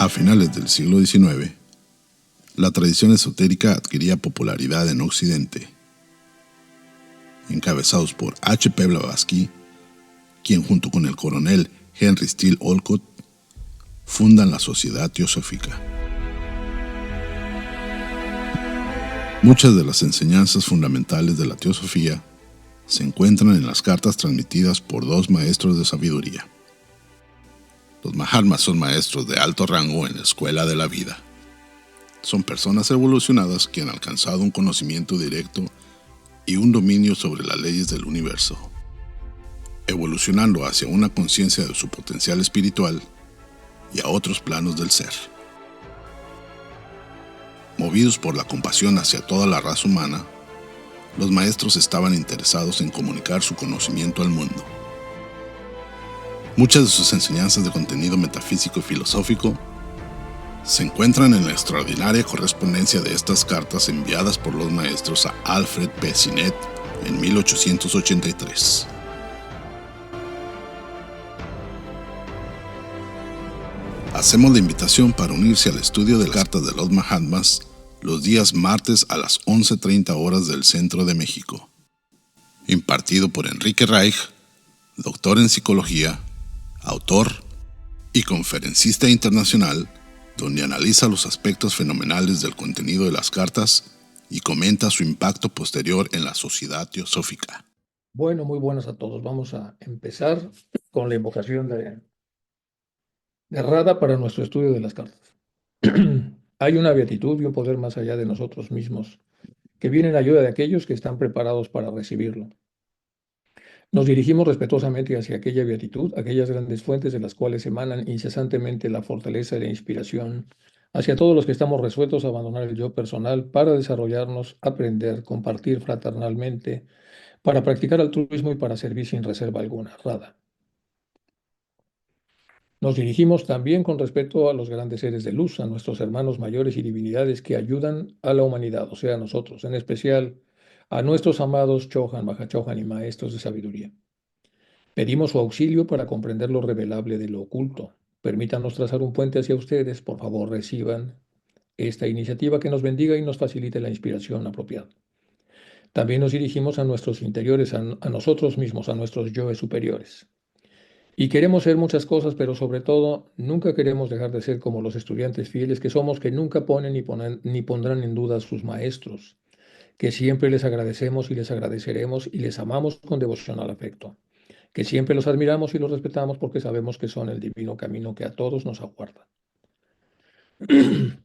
A finales del siglo XIX, la tradición esotérica adquiría popularidad en Occidente. Encabezados por H. P. Blavatsky, quien junto con el coronel Henry Steele Olcott fundan la Sociedad Teosófica. Muchas de las enseñanzas fundamentales de la teosofía se encuentran en las cartas transmitidas por dos maestros de sabiduría. Los Mahatmas son maestros de alto rango en la escuela de la vida. Son personas evolucionadas que han alcanzado un conocimiento directo y un dominio sobre las leyes del universo, evolucionando hacia una conciencia de su potencial espiritual y a otros planos del ser. Movidos por la compasión hacia toda la raza humana, los maestros estaban interesados en comunicar su conocimiento al mundo. Muchas de sus enseñanzas de contenido metafísico y filosófico se encuentran en la extraordinaria correspondencia de estas cartas enviadas por los maestros a Alfred P. Sinnett en 1883. Hacemos la invitación para unirse al estudio de las cartas de los Mahatmas los días martes a las 11:30 horas del centro de México. Impartido por Enrique Reich, doctor en psicología, autor y conferencista internacional, donde analiza los aspectos fenomenales del contenido de las cartas y comenta su impacto posterior en la sociedad teosófica. Bueno, muy buenas a todos. Vamos a empezar con la invocación de Radha para nuestro estudio de las cartas. Hay una beatitud y un poder más allá de nosotros mismos, que viene en ayuda de aquellos que están preparados para recibirlo. Nos dirigimos respetuosamente hacia aquella beatitud, aquellas grandes fuentes de las cuales emanan incesantemente la fortaleza y la inspiración, hacia todos los que estamos resueltos a abandonar el yo personal para desarrollarnos, aprender, compartir fraternalmente, para practicar altruismo y para servir sin reserva alguna. Radha. Nos dirigimos también con respeto a los grandes seres de luz, a nuestros hermanos mayores y divinidades que ayudan a la humanidad, o sea, a nosotros, en especial a nuestros amados Chohan, Mahachohan y maestros de sabiduría. Pedimos su auxilio para comprender lo revelable de lo oculto. Permítanos trazar un puente hacia ustedes. Por favor, reciban esta iniciativa que nos bendiga y nos facilite la inspiración apropiada. También nos dirigimos a nuestros interiores, a nosotros mismos, a nuestros yoes superiores. Y queremos ser muchas cosas, pero sobre todo, nunca queremos dejar de ser como los estudiantes fieles que somos, que nunca ponen ni pondrán en duda a sus maestros, que siempre les agradecemos y les agradeceremos y les amamos con devocional afecto, que siempre los admiramos y los respetamos porque sabemos que son el divino camino que a todos nos aguarda.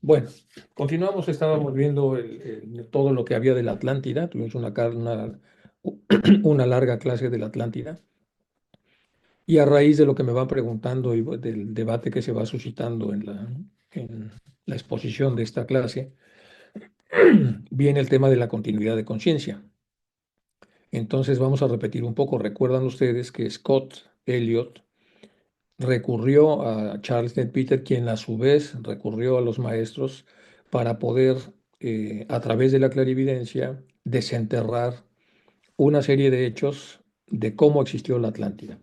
Bueno, continuamos, estábamos viendo todo lo que había de la Atlántida, tuvimos una larga clase de la Atlántida. Y a raíz de lo que me van preguntando y del debate que se va suscitando en la exposición de esta clase, viene el tema de la continuidad de conciencia. Entonces vamos a repetir un poco. Recuerdan ustedes que Scott Elliot recurrió a Charles Peter, quien a su vez recurrió a los maestros para poder, a través de la clarividencia, desenterrar una serie de hechos de cómo existió la Atlántida.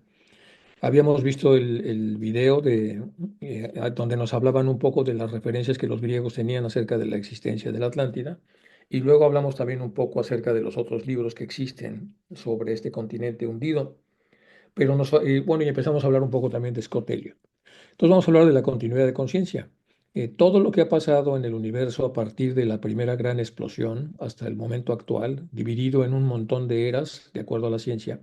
Habíamos visto el video donde nos hablaban un poco de las referencias que los griegos tenían acerca de la existencia de la Atlántida, y luego hablamos también un poco acerca de los otros libros que existen sobre este continente hundido, pero y empezamos a hablar un poco también de Scott Elliot. Entonces vamos a hablar de la continuidad de conciencia. Todo lo que ha pasado en el universo a partir de la primera gran explosión hasta el momento actual, dividido en un montón de eras, de acuerdo a la ciencia,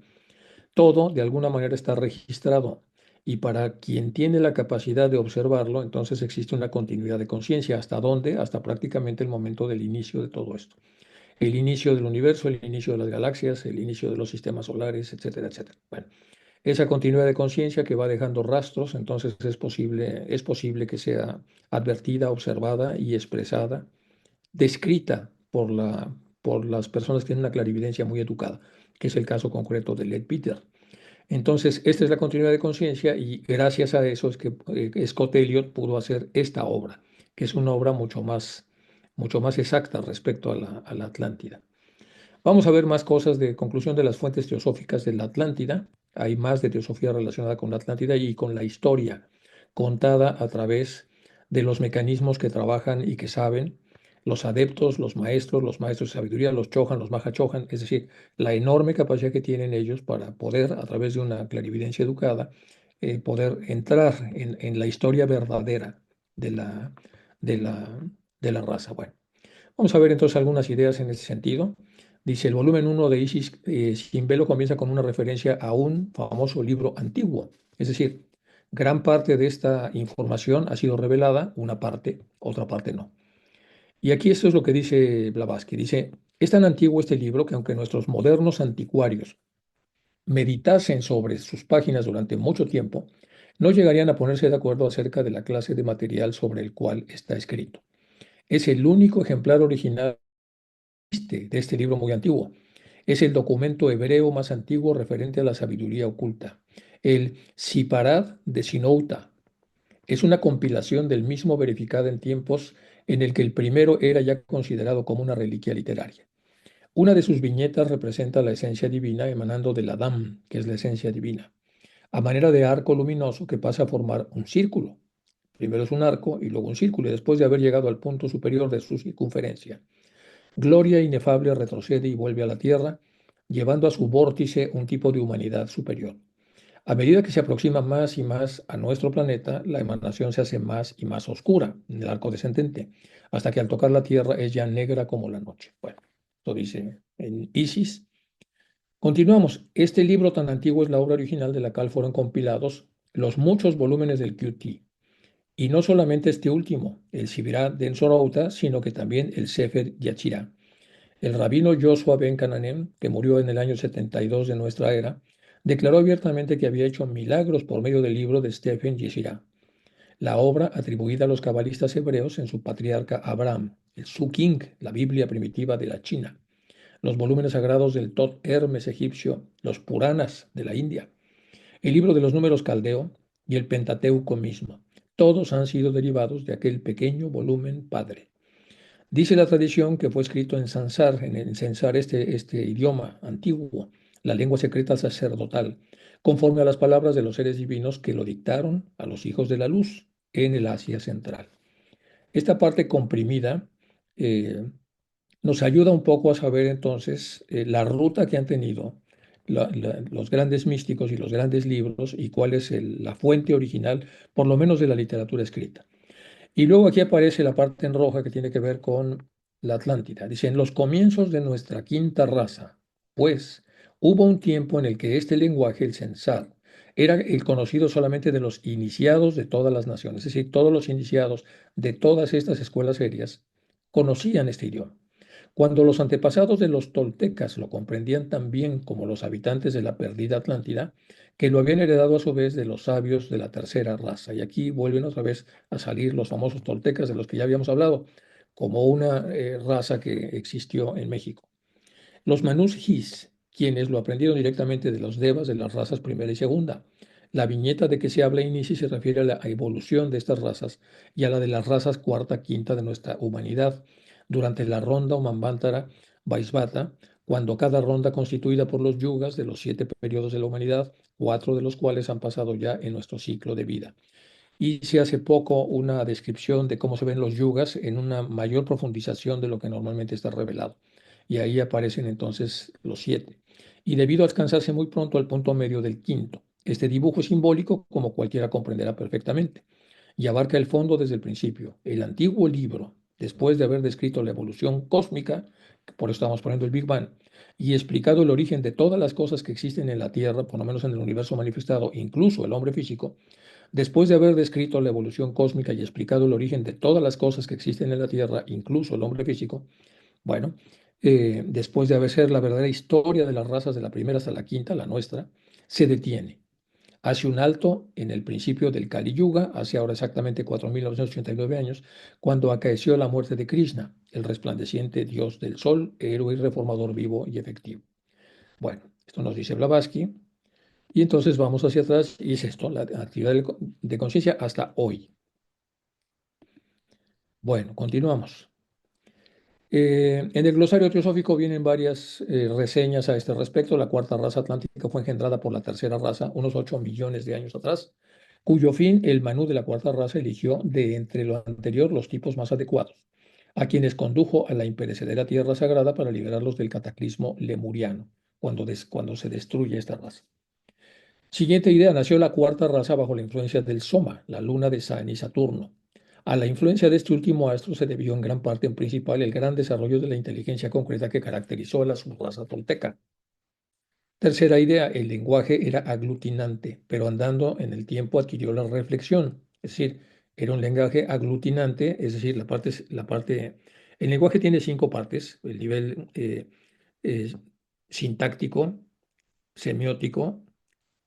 todo de alguna manera está registrado, y para quien tiene la capacidad de observarlo, entonces existe una continuidad de conciencia. ¿Hasta dónde? Hasta prácticamente el momento del inicio de todo esto. El inicio del universo, el inicio de las galaxias, el inicio de los sistemas solares, etcétera, etcétera. Bueno, esa continuidad de conciencia que va dejando rastros, entonces es posible que sea advertida, observada y expresada, descrita por las personas que tienen una clarividencia muy educada, que es el caso concreto de Led Peter. Entonces, esta es la continuidad de conciencia, y gracias a eso es que Scott Elliot pudo hacer esta obra, que es una obra mucho más exacta respecto a la Atlántida. Vamos a ver más cosas de conclusión de las fuentes teosóficas de la Atlántida. Hay más de teosofía relacionada con la Atlántida y con la historia contada a través de los mecanismos que trabajan y que saben los adeptos, los maestros de sabiduría, los chohan, los mahachohan, es decir, la enorme capacidad que tienen ellos para poder, a través de una clarividencia educada, poder entrar en la historia verdadera de la, de la, de la raza. Bueno, vamos a ver entonces algunas ideas en este sentido. Dice, el volumen uno de Isis sin velo comienza con una referencia a un famoso libro antiguo. Es decir, gran parte de esta información ha sido revelada, una parte, otra parte no. Y aquí esto es lo que dice Blavatsky. Dice, es tan antiguo este libro que aunque nuestros modernos anticuarios meditasen sobre sus páginas durante mucho tiempo, no llegarían a ponerse de acuerdo acerca de la clase de material sobre el cual está escrito. Es el único ejemplar original de este libro muy antiguo. Es el documento hebreo más antiguo referente a la sabiduría oculta. El Siparad de Sinouta es una compilación del mismo verificada en tiempos en el que el primero era ya considerado como una reliquia literaria. Una de sus viñetas representa la esencia divina emanando del Adam, que es la esencia divina, a manera de arco luminoso que pasa a formar un círculo. Primero es un arco y luego un círculo, y después de haber llegado al punto superior de su circunferencia. Gloria inefable retrocede y vuelve a la tierra, llevando a su vórtice un tipo de humanidad superior. A medida que se aproxima más y más a nuestro planeta, la emanación se hace más y más oscura en el arco descendente, hasta que al tocar la Tierra es ya negra como la noche. Bueno, esto dice en Isis. Continuamos. Este libro tan antiguo es la obra original de la cual fueron compilados los muchos volúmenes del QT. Y no solamente este último, el Sibirat de Ensorauta, sino que también el Sefer Yachirá. El rabino Joshua ben Cananem, que murió en el año 72 de nuestra era, declaró abiertamente que había hecho milagros por medio del libro de Stephen Yeshirah, la obra atribuida a los cabalistas hebreos en su patriarca Abraham, el Suking, la Biblia primitiva de la China, los volúmenes sagrados del Tot Hermes egipcio, los Puranas de la India, el libro de los números caldeo y el Pentateuco mismo. Todos han sido derivados de aquel pequeño volumen padre. Dice la tradición que fue escrito en Sansar, en Censar, este idioma antiguo, la lengua secreta sacerdotal, conforme a las palabras de los seres divinos que lo dictaron a los hijos de la luz en el Asia Central. Esta parte comprimida eh, nos ayuda un poco a saber entonces la ruta que han tenido los grandes místicos y los grandes libros y cuál es la fuente original, por lo menos de la literatura escrita. Y luego aquí aparece la parte en roja que tiene que ver con la Atlántida. Dice, en los comienzos de nuestra quinta raza, pues hubo un tiempo en el que este lenguaje, el censar, era el conocido solamente de los iniciados de todas las naciones. Es decir, todos los iniciados de todas estas escuelas serias conocían este idioma. Cuando los antepasados de los toltecas lo comprendían tan bien como los habitantes de la perdida Atlántida, que lo habían heredado a su vez de los sabios de la tercera raza. Y aquí vuelven otra vez a salir los famosos toltecas de los que ya habíamos hablado, como una raza que existió en México. Los Manus quienes lo aprendieron directamente de los devas de las razas primera y segunda. La viñeta de que se habla en Inici se refiere a la evolución de estas razas y a la de las razas cuarta, quinta de nuestra humanidad durante la ronda o Manvantara Vaisvata, cuando cada ronda constituida por los yugas de los 7 periodos de la humanidad, 4 de los cuales han pasado ya en nuestro ciclo de vida. Y se hace poco una descripción de cómo se ven los yugas en una mayor profundización de lo que normalmente está revelado. Y ahí aparecen entonces los 7. Y debido a alcanzarse muy pronto al punto medio del quinto, este dibujo es simbólico, como cualquiera comprenderá perfectamente, y abarca el fondo desde el principio. El antiguo libro, después de haber descrito la evolución cósmica, por eso estamos poniendo el Big Bang, y explicado el origen de todas las cosas que existen en la Tierra, por lo menos en el universo manifestado, incluso el hombre físico, después de haber descrito la evolución cósmica y explicado el origen de todas las cosas que existen en la Tierra, incluso el hombre físico, bueno, después de haber ser la verdadera historia de las razas de la primera hasta la quinta, la nuestra, se detiene. Hace un alto en el principio del Kali Yuga, hace ahora exactamente 4.989 años, cuando acaeció la muerte de Krishna, el resplandeciente dios del sol, héroe y reformador vivo y efectivo. Bueno, esto nos dice Blavatsky. Y entonces vamos hacia atrás y es esto, la actividad de conciencia hasta hoy. Bueno, continuamos. En el glosario teosófico vienen varias reseñas a este respecto. La cuarta raza atlántica fue engendrada por la tercera raza unos 8 millones de años atrás. cuyo fin el Manú de la cuarta raza eligió de entre lo anterior los tipos más adecuados, a quienes condujo a la imperecedera tierra sagrada para liberarlos del cataclismo lemuriano, cuando se destruye esta raza. Siguiente idea, nació la cuarta raza bajo la influencia del Soma, la luna de San y Saturno. A la influencia de este último astro se debió en gran parte, en principal, el gran desarrollo de la inteligencia concreta que caracterizó a la subraza tolteca. Tercera idea, el lenguaje era aglutinante, pero andando en el tiempo adquirió la reflexión. Es decir, era un lenguaje aglutinante, es decir, el lenguaje tiene cinco partes, el nivel eh, sintáctico, semiótico,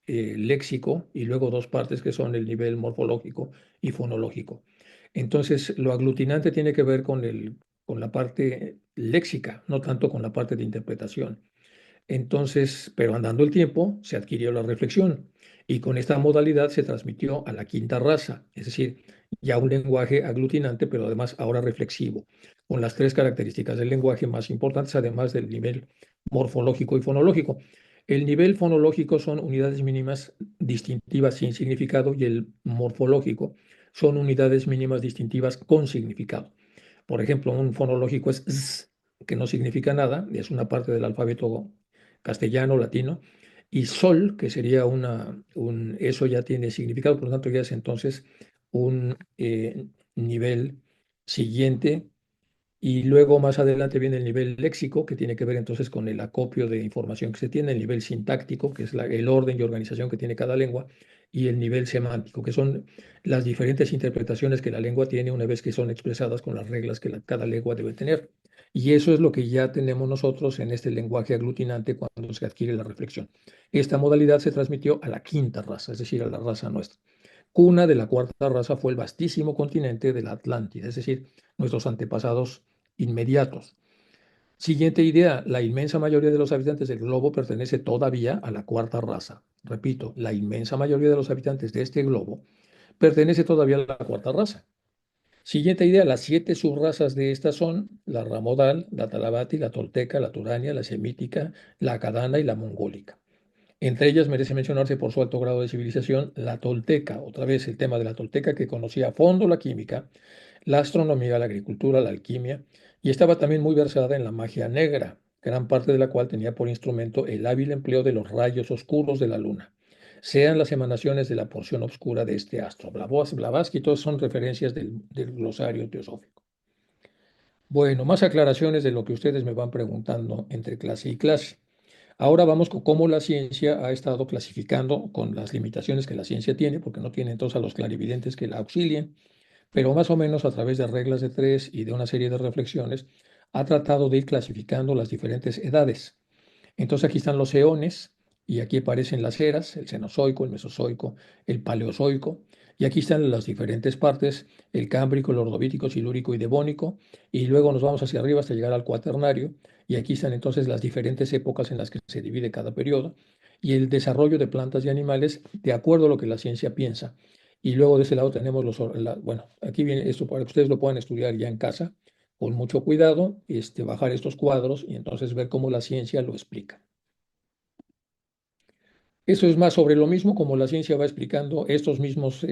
léxico y luego dos partes que son el nivel morfológico y fonológico. Entonces, lo aglutinante tiene que ver con la parte léxica, no tanto con la parte de interpretación. Entonces, pero andando el tiempo, se adquirió la reflexión y con esta modalidad se transmitió a la quinta raza, es decir, ya un lenguaje aglutinante, pero además ahora reflexivo, con las tres características del lenguaje más importantes, además del nivel morfológico y fonológico. El nivel fonológico son unidades mínimas distintivas sin significado y el morfológico son unidades mínimas distintivas con significado. Por ejemplo, un fonológico es z, que no significa nada, es una parte del alfabeto castellano, latino, y sol, que sería eso ya tiene significado, por lo tanto ya es entonces un nivel siguiente y luego más adelante viene el nivel léxico, que tiene que ver entonces con el acopio de información que se tiene, el nivel sintáctico, que es el orden y organización que tiene cada lengua, y el nivel semántico, que son las diferentes interpretaciones que la lengua tiene una vez que son expresadas con las reglas que cada lengua debe tener. Y eso es lo que ya tenemos nosotros en este lenguaje aglutinante cuando se adquiere la reflexión. Esta modalidad se transmitió a la quinta raza, es decir, a la raza nuestra. Cuna de la cuarta raza fue el vastísimo continente de la Atlántida, es decir, nuestros antepasados inmediatos. Siguiente idea, la inmensa mayoría de los habitantes del globo pertenece todavía a la cuarta raza. Repito, la inmensa mayoría de los habitantes de este globo pertenece todavía a la cuarta raza. Siguiente idea, las siete subrazas de estas son la ramodal, la talabati, la tolteca, la turania, la semítica, la acadana y la mongólica. Entre ellas merece mencionarse por su alto grado de civilización la tolteca, otra vez el tema de la tolteca que conocía a fondo la química, la astronomía, la agricultura, la alquimia, y estaba también muy versada en la magia negra, gran parte de la cual tenía por instrumento el hábil empleo de los rayos oscuros de la luna, sean las emanaciones de la porción oscura de este astro. Blavatsky, todos son referencias del glosario teosófico. Bueno, más aclaraciones de lo que ustedes me van preguntando entre clase y clase. Ahora vamos con cómo la ciencia ha estado clasificando con las limitaciones que la ciencia tiene, porque no tiene entonces a los clarividentes que la auxilien, pero más o menos a través de reglas de tres y de una serie de reflexiones, ha tratado de ir clasificando las diferentes edades. Entonces aquí están los eones y aquí aparecen las eras, el Cenozoico, el Mesozoico, el Paleozoico, y aquí están las diferentes partes, el Cámbrico, el Ordovítico, Silúrico y Devónico, y luego nos vamos hacia arriba hasta llegar al Cuaternario, y aquí están entonces las diferentes épocas en las que se divide cada periodo, y el desarrollo de plantas y animales de acuerdo a lo que la ciencia piensa. Y luego de ese lado tenemos bueno, aquí viene esto para que ustedes lo puedan estudiar ya en casa con mucho cuidado, bajar estos cuadros y entonces ver cómo la ciencia lo explica. Eso es más sobre lo mismo como la ciencia va explicando estos mismos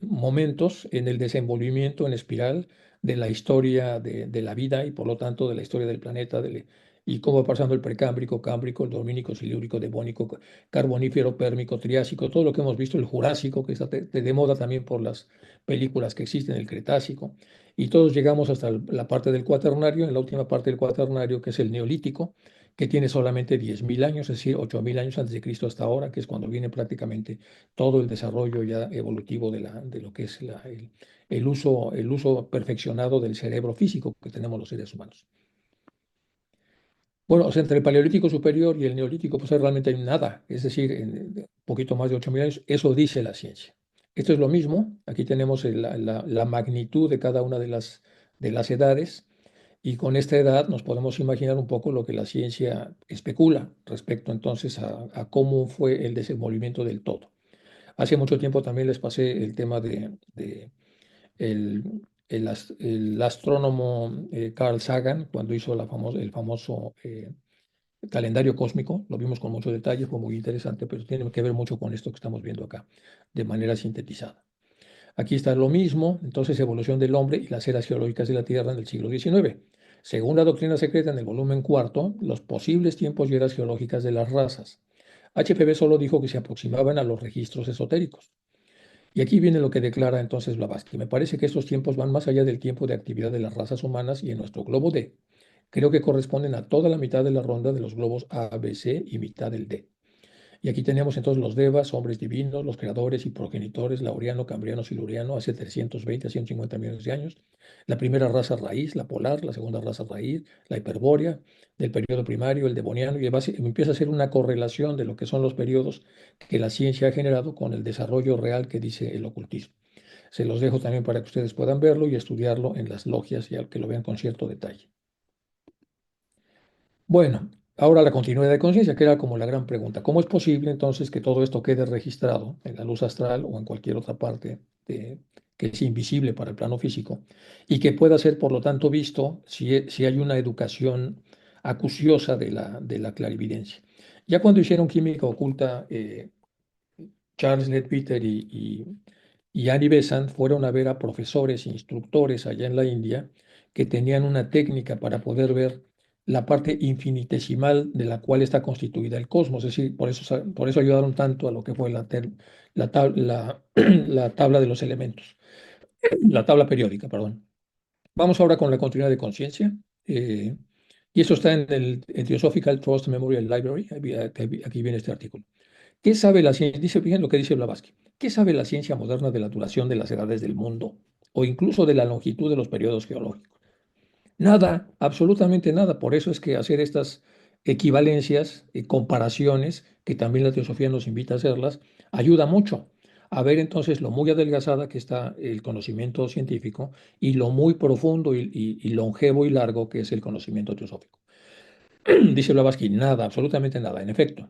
momentos en el desenvolvimiento en espiral de la historia de la vida y por lo tanto de la historia del planeta y cómo va pasando el precámbrico, cámbrico, el dormínico, silúrico, devónico, carbonífero, pérmico, triásico, todo lo que hemos visto, el jurásico, que está de moda también por las películas que existen, el cretácico, y todos llegamos hasta la parte del cuaternario, en la última parte del cuaternario, que es el neolítico que tiene solamente 10.000 años, es decir, 8.000 años antes de Cristo hasta ahora, que es cuando viene prácticamente todo el desarrollo ya evolutivo de lo que es el uso perfeccionado del cerebro físico que tenemos los seres humanos. Bueno, o sea, entre el Paleolítico superior y el Neolítico, pues realmente hay nada, es decir, un poquito más de 8.000 años, eso dice la ciencia. Esto es lo mismo, aquí tenemos la magnitud de cada una de las edades. Y con esta edad nos podemos imaginar un poco lo que la ciencia especula respecto entonces a cómo fue el desenvolvimiento del todo. Hace mucho tiempo también les pasé el tema de el, el astrónomo Carl Sagan, cuando hizo el famoso calendario cósmico, lo vimos con mucho detalle, fue muy interesante, pero tiene que ver mucho con esto que estamos viendo acá, de manera sintetizada. Aquí está lo mismo, entonces, evolución del hombre y las eras geológicas de la Tierra en el siglo XIX. Según la doctrina secreta en el volumen cuarto, los posibles tiempos y eras geológicas de las razas. HPV solo dijo que se aproximaban a los registros esotéricos. Y aquí viene lo que declara entonces Blavatsky. Me parece que estos tiempos van más allá del tiempo de actividad de las razas humanas y en nuestro globo D. Creo que corresponden a toda la mitad de la ronda de los globos A, B, C y mitad del D. Y aquí tenemos entonces los devas, hombres divinos, los creadores y progenitores, Laureano, Cambriano, Siluriano, hace 320 a 150 millones de años. La primera raza raíz, la polar, la segunda raza raíz, la hiperbórea, del periodo primario, el devoniano, y empieza a hacer una correlación de lo que son los periodos que la ciencia ha generado con el desarrollo real que dice el ocultismo. Se los dejo también para que ustedes puedan verlo y estudiarlo en las logias y al que lo vean con cierto detalle. Bueno, ahora la continuidad de conciencia, que era como la gran pregunta. ¿Cómo es posible entonces que todo esto quede registrado en la luz astral o en cualquier otra parte que es invisible para el plano físico y que pueda ser, por lo tanto, visto si hay una educación acuciosa de la clarividencia? Ya cuando hicieron química oculta, Charles Leadbeater y Annie Besant fueron a ver a profesores e instructores allá en la India que tenían una técnica para poder ver la parte infinitesimal de la cual está constituida el cosmos. Es decir, por eso ayudaron tanto a lo que fue la tabla de los elementos, la tabla periódica, perdón. Vamos ahora con la continuidad de conciencia. Y eso está en Theosophical Trust Memorial Library. Aquí viene este artículo. ¿Qué sabe la ciencia? Dice bien lo que dice Blavatsky. ¿Qué sabe la ciencia moderna de la duración de las edades del mundo o incluso de la longitud de los periodos geológicos? Nada, absolutamente nada. Por eso es que hacer estas equivalencias, comparaciones, que también la teosofía nos invita a hacerlas, ayuda mucho a ver entonces lo muy adelgazada que está el conocimiento científico y lo muy profundo y longevo y largo que es el conocimiento teosófico. Dice Blavatsky, nada, absolutamente nada. En efecto,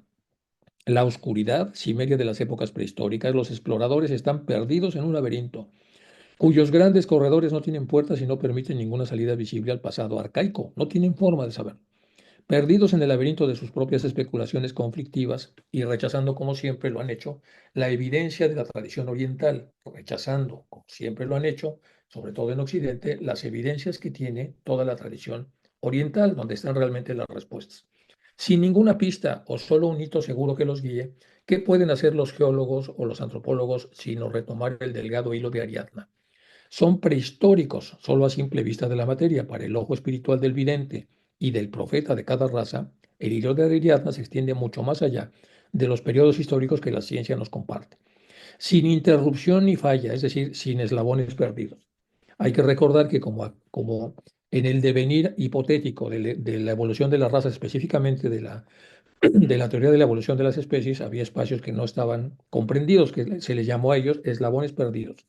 la oscuridad, cimeria de las épocas prehistóricas, los exploradores están perdidos en un laberinto, cuyos grandes corredores no tienen puertas y no permiten ninguna salida visible al pasado arcaico, no tienen forma de saber. Perdidos en el laberinto de sus propias especulaciones conflictivas y rechazando, como siempre lo han hecho, la evidencia de la tradición oriental, rechazando, como siempre lo han hecho, sobre todo en Occidente, las evidencias que tiene toda la tradición oriental, donde están realmente las respuestas. Sin ninguna pista o solo un hito seguro que los guíe, ¿qué pueden hacer los geólogos o los antropólogos sino retomar el delgado hilo de Ariadna? Son prehistóricos, solo a simple vista de la materia, para el ojo espiritual del vidente y del profeta de cada raza. El hilo de Ariadna se extiende mucho más allá de los periodos históricos que la ciencia nos comparte, sin interrupción ni falla, es decir, sin eslabones perdidos. Hay que recordar que como en el devenir hipotético de la evolución de las razas, específicamente de la teoría de la evolución de las especies, había espacios que no estaban comprendidos, que se les llamó a ellos eslabones perdidos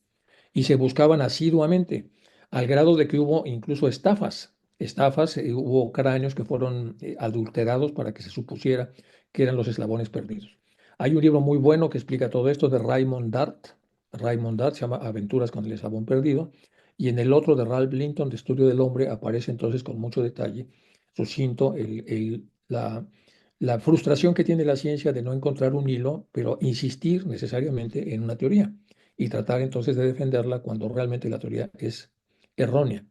y se buscaban asiduamente, al grado de que hubo incluso estafas, hubo cráneos que fueron adulterados para que se supusiera que eran los eslabones perdidos. Hay un libro muy bueno que explica todo esto de Raymond Dart se llama Aventuras con el eslabón perdido, y en el otro de Ralph Linton, de Estudio del Hombre, aparece entonces con mucho detalle, sucinto, la frustración que tiene la ciencia de no encontrar un hilo, pero insistir necesariamente en una teoría y tratar entonces de defenderla cuando realmente la teoría es errónea.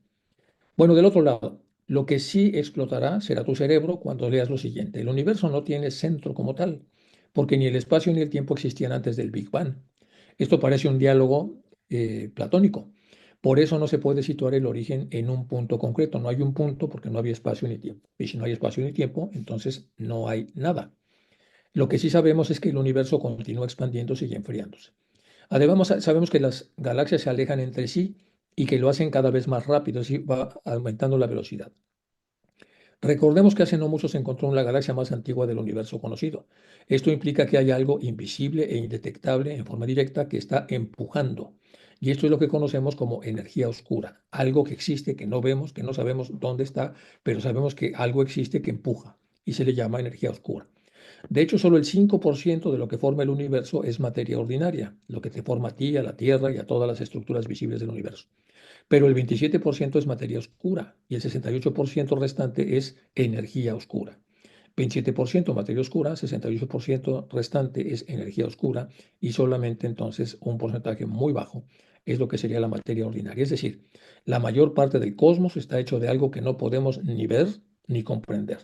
Bueno, del otro lado, lo que sí explotará será tu cerebro cuando leas lo siguiente. El universo no tiene centro como tal, porque ni el espacio ni el tiempo existían antes del Big Bang. Esto parece un diálogo platónico. Por eso no se puede situar el origen en un punto concreto. No hay un punto porque no había espacio ni tiempo. Y si no hay espacio ni tiempo, entonces no hay nada. Lo que sí sabemos es que el universo continúa expandiéndose y enfriándose. Además, sabemos que las galaxias se alejan entre sí y que lo hacen cada vez más rápido, así va aumentando la velocidad. Recordemos que hace no mucho se encontró la galaxia más antigua del universo conocido. Esto implica que hay algo invisible e indetectable en forma directa que está empujando. Y esto es lo que conocemos como energía oscura, algo que existe, que no vemos, que no sabemos dónde está, pero sabemos que algo existe que empuja y se le llama energía oscura. De hecho, solo el 5% de lo que forma el universo es materia ordinaria, lo que te forma a ti, a la Tierra y a todas las estructuras visibles del universo. Pero el 27% es materia oscura y el 68% restante es energía oscura. 27% materia oscura, 68% restante es energía oscura y solamente entonces un porcentaje muy bajo es lo que sería la materia ordinaria. Es decir, la mayor parte del cosmos está hecho de algo que no podemos ni ver ni comprender.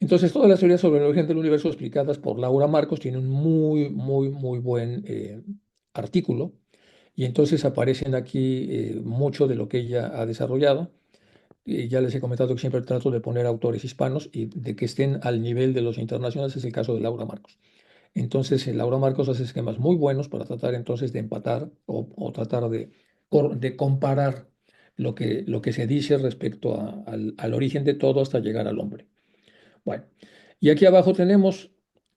Entonces, todas las teorías sobre el origen del universo explicadas por Laura Marcos tienen un muy buen artículo y entonces aparecen aquí mucho de lo que ella ha desarrollado. Ya les he comentado que siempre trato de poner autores hispanos y de que estén al nivel de los internacionales, es el caso de Laura Marcos. Entonces, Laura Marcos hace esquemas muy buenos para tratar entonces de empatar o tratar de comparar lo que se dice respecto al origen de todo hasta llegar al hombre. Bueno, y aquí abajo tenemos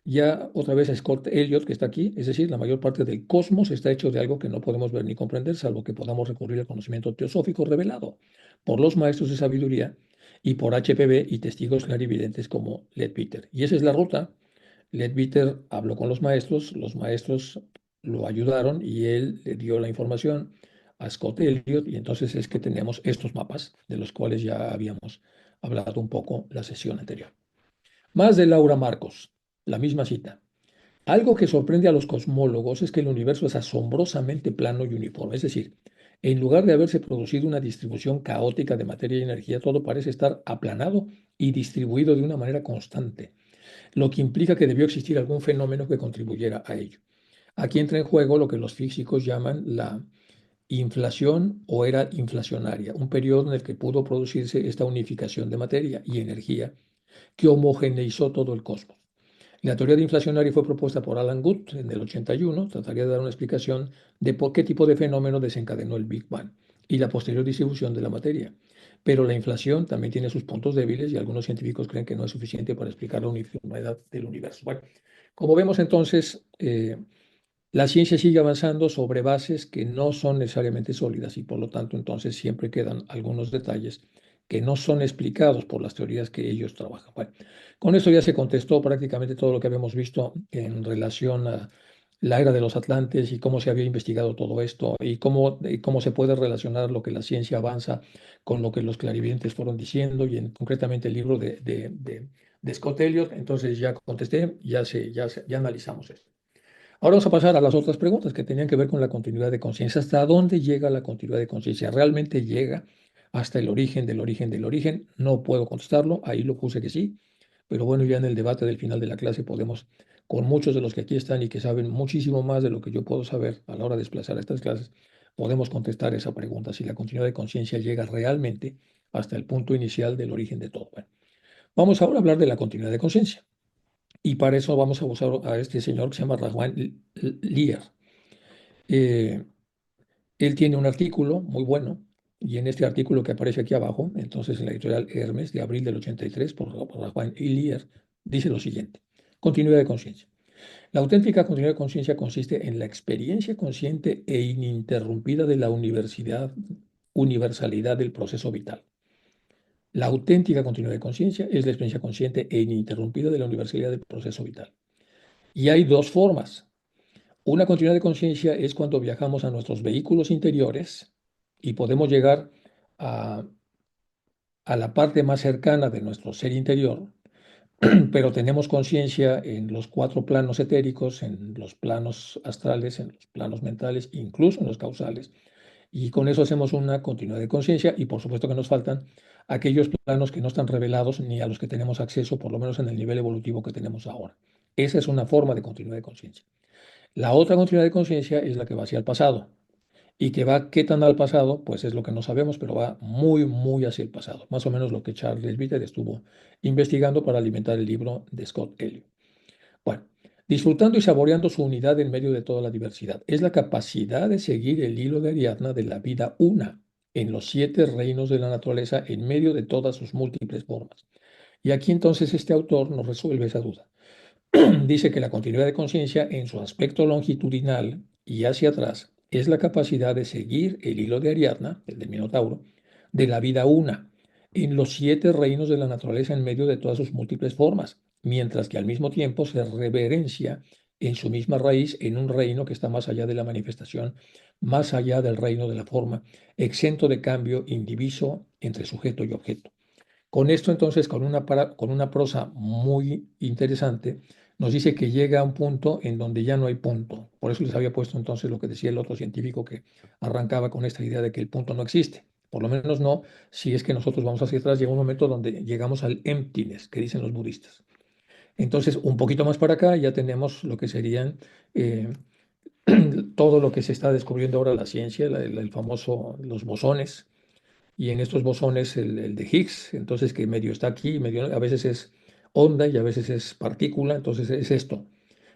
ya otra vez a Scott Elliot, que está aquí, es decir, la mayor parte del cosmos está hecho de algo que no podemos ver ni comprender, salvo que podamos recurrir al conocimiento teosófico revelado por los maestros de sabiduría y por HPV y testigos clarividentes como Leadbeater. Y esa es la ruta. Leadbeater habló con los maestros lo ayudaron y él le dio la información a Scott Elliot y entonces es que tenemos estos mapas de los cuales ya habíamos hablado un poco la sesión anterior. Más de Laura Marcos, la misma cita. Algo que sorprende a los cosmólogos es que el universo es asombrosamente plano y uniforme. Es decir, en lugar de haberse producido una distribución caótica de materia y energía, todo parece estar aplanado y distribuido de una manera constante, lo que implica que debió existir algún fenómeno que contribuyera a ello. Aquí entra en juego lo que los físicos llaman la inflación o era inflacionaria, un periodo en el que pudo producirse esta unificación de materia y energía que homogeneizó todo el cosmos. La teoría de inflacionaria fue propuesta por Alan Guth en el 81. Trataría de dar una explicación de por qué tipo de fenómeno desencadenó el Big Bang y la posterior distribución de la materia. Pero la inflación también tiene sus puntos débiles y algunos científicos creen que no es suficiente para explicar la uniformidad del universo. Bueno, como vemos entonces, la ciencia sigue avanzando sobre bases que no son necesariamente sólidas y por lo tanto entonces siempre quedan algunos detalles que no son explicados por las teorías que ellos trabajan. Bueno, con eso ya se contestó prácticamente todo lo que habíamos visto en relación a la era de los Atlantes y cómo se había investigado todo esto y cómo se puede relacionar lo que la ciencia avanza con lo que los clarividentes fueron diciendo y concretamente el libro de Scott Elliot. Entonces ya contesté, ya analizamos esto. Ahora vamos a pasar a las otras preguntas que tenían que ver con la continuidad de conciencia. ¿Hasta dónde llega la continuidad de conciencia? ¿Realmente llega hasta el origen del origen del origen? No puedo contestarlo, ahí lo puse que sí, pero bueno, ya en el debate del final de la clase podemos, con muchos de los que aquí están y que saben muchísimo más de lo que yo puedo saber a la hora de desplazar a estas clases, podemos contestar esa pregunta, si la continuidad de conciencia llega realmente hasta el punto inicial del origen de todo. Bueno, vamos ahora a hablar de la continuidad de conciencia. Y para eso vamos a usar a este señor que se llama Rahman Lear. Eh, Él tiene un artículo muy bueno, y en este artículo que aparece aquí abajo, entonces en la editorial Hermes de abril del 83, por Rahman Lear, dice lo siguiente: continuidad de conciencia. La auténtica continuidad de conciencia consiste en la experiencia consciente e ininterrumpida de la universalidad del proceso vital. La auténtica continuidad de conciencia es la experiencia consciente e ininterrumpida de la universalidad del proceso vital. Y hay dos formas. Una continuidad de conciencia es cuando viajamos a nuestros vehículos interiores y podemos llegar a, a la parte más cercana de nuestro ser interior, pero tenemos conciencia en los cuatro planos etéricos, en los planos astrales, en los planos mentales, incluso en los causales. Y con eso hacemos una continuidad de conciencia y por supuesto que nos faltan aquellos planos que no están revelados ni a los que tenemos acceso, por lo menos en el nivel evolutivo que tenemos ahora. Esa es una forma de continuidad de conciencia. La otra continuidad de conciencia es la que va hacia el pasado. ¿Y que va qué tan al pasado? Pues es lo que no sabemos, pero va muy hacia el pasado. Más o menos lo que Charles Bitter estuvo investigando para alimentar el libro de Scott Elliot. Bueno, disfrutando y saboreando su unidad en medio de toda la diversidad. Es la capacidad de seguir el hilo de Ariadna de la vida una en los 7 reinos de la naturaleza en medio de todas sus múltiples formas. Y aquí entonces este autor nos resuelve esa duda. Dice que la continuidad de conciencia en su aspecto longitudinal y hacia atrás es la capacidad de seguir el hilo de Ariadna, el del Minotauro, de la vida una, en los 7 reinos de la naturaleza en medio de todas sus múltiples formas, mientras que al mismo tiempo se reverencia en su misma raíz en un reino que está más allá de la manifestación, más allá del reino de la forma, exento de cambio, indiviso entre sujeto y objeto. Con esto entonces, con una prosa muy interesante, nos dice que llega a un punto en donde ya no hay punto. Por eso les había puesto entonces lo que decía el otro científico que arrancaba con esta idea de que el punto no existe. Por lo menos no, si es que nosotros vamos hacia atrás, llega un momento donde llegamos al emptiness, que dicen los budistas. Entonces, un poquito más para acá ya tenemos lo que serían eh, todo lo que se está descubriendo ahora la ciencia, el famoso, los bosones, y en estos bosones el de Higgs, entonces que medio está aquí, medio a veces es onda y a veces es partícula, entonces es esto,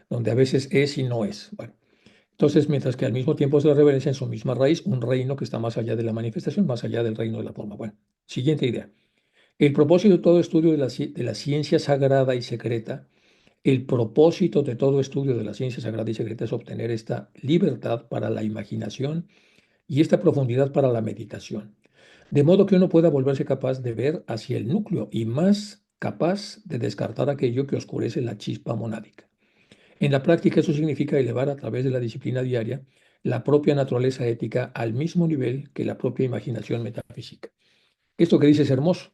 donde a veces es y no es. Bueno, entonces, mientras que al mismo tiempo es la reverencia en su misma raíz, un reino que está más allá de la manifestación, más allá del reino de la forma. Bueno, siguiente idea. El propósito de todo estudio de la ciencia sagrada y secreta, el propósito de todo estudio de la ciencia sagrada y secreta es obtener esta libertad para la imaginación y esta profundidad para la meditación, de modo que uno pueda volverse capaz de ver hacia el núcleo y más capaz de descartar aquello que oscurece la chispa monádica. En la práctica eso significa elevar a través de la disciplina diaria la propia naturaleza ética al mismo nivel que la propia imaginación metafísica. Esto que dice es hermoso.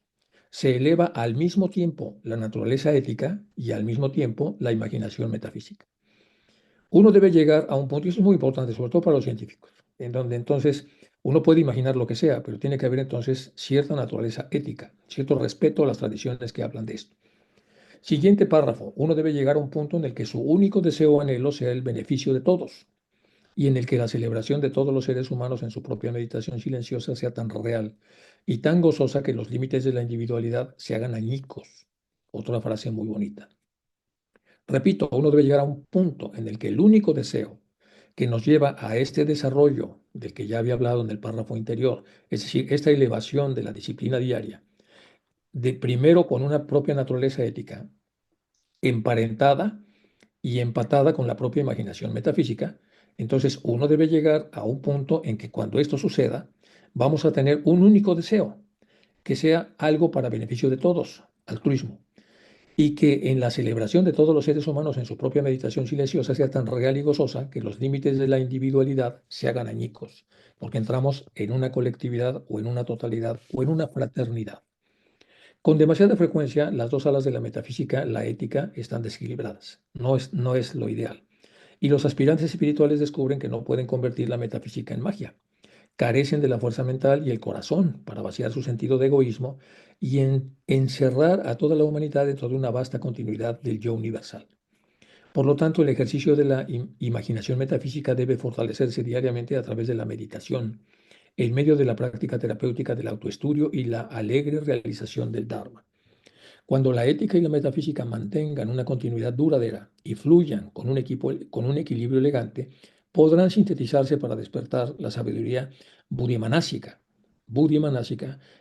Se eleva al mismo tiempo la naturaleza ética y al mismo tiempo la imaginación metafísica. Uno debe llegar a un punto, y eso es muy importante, sobre todo para los científicos, en donde entonces uno puede imaginar lo que sea, pero tiene que haber entonces cierta naturaleza ética, cierto respeto a las tradiciones que hablan de esto. Siguiente párrafo, uno debe llegar a un punto en el que su único deseo o anhelo sea el beneficio de todos y en el que la celebración de todos los seres humanos en su propia meditación silenciosa sea tan real y tan gozosa que los límites de la individualidad se hagan añicos. Otra frase muy bonita. Repito, uno debe llegar a un punto en el que el único deseo que nos lleva a este desarrollo del que ya había hablado en el párrafo interior, es decir, esta elevación de la disciplina diaria, de primero con una propia naturaleza ética, emparentada y empatada con la propia imaginación metafísica, entonces uno debe llegar a un punto en que cuando esto suceda, vamos a tener un único deseo, que sea algo para beneficio de todos, altruismo, y que en la celebración de todos los seres humanos en su propia meditación silenciosa sea tan real y gozosa que los límites de la individualidad se hagan añicos, porque entramos en una colectividad o en una totalidad o en una fraternidad. Con demasiada frecuencia, las dos alas de la metafísica, la ética, están desequilibradas. No es lo ideal. Y los aspirantes espirituales descubren que no pueden convertir la metafísica en magia. Carecen de la fuerza mental y el corazón para vaciar su sentido de egoísmo y encerrar a toda la humanidad dentro de una vasta continuidad del yo universal. Por lo tanto, el ejercicio de la imaginación metafísica debe fortalecerse diariamente a través de la meditación, en medio de la práctica terapéutica del autoestudio y la alegre realización del Dharma. Cuando la ética y la metafísica mantengan una continuidad duradera y fluyan con un equilibrio elegante, podrán sintetizarse para despertar la sabiduría buddhimanásica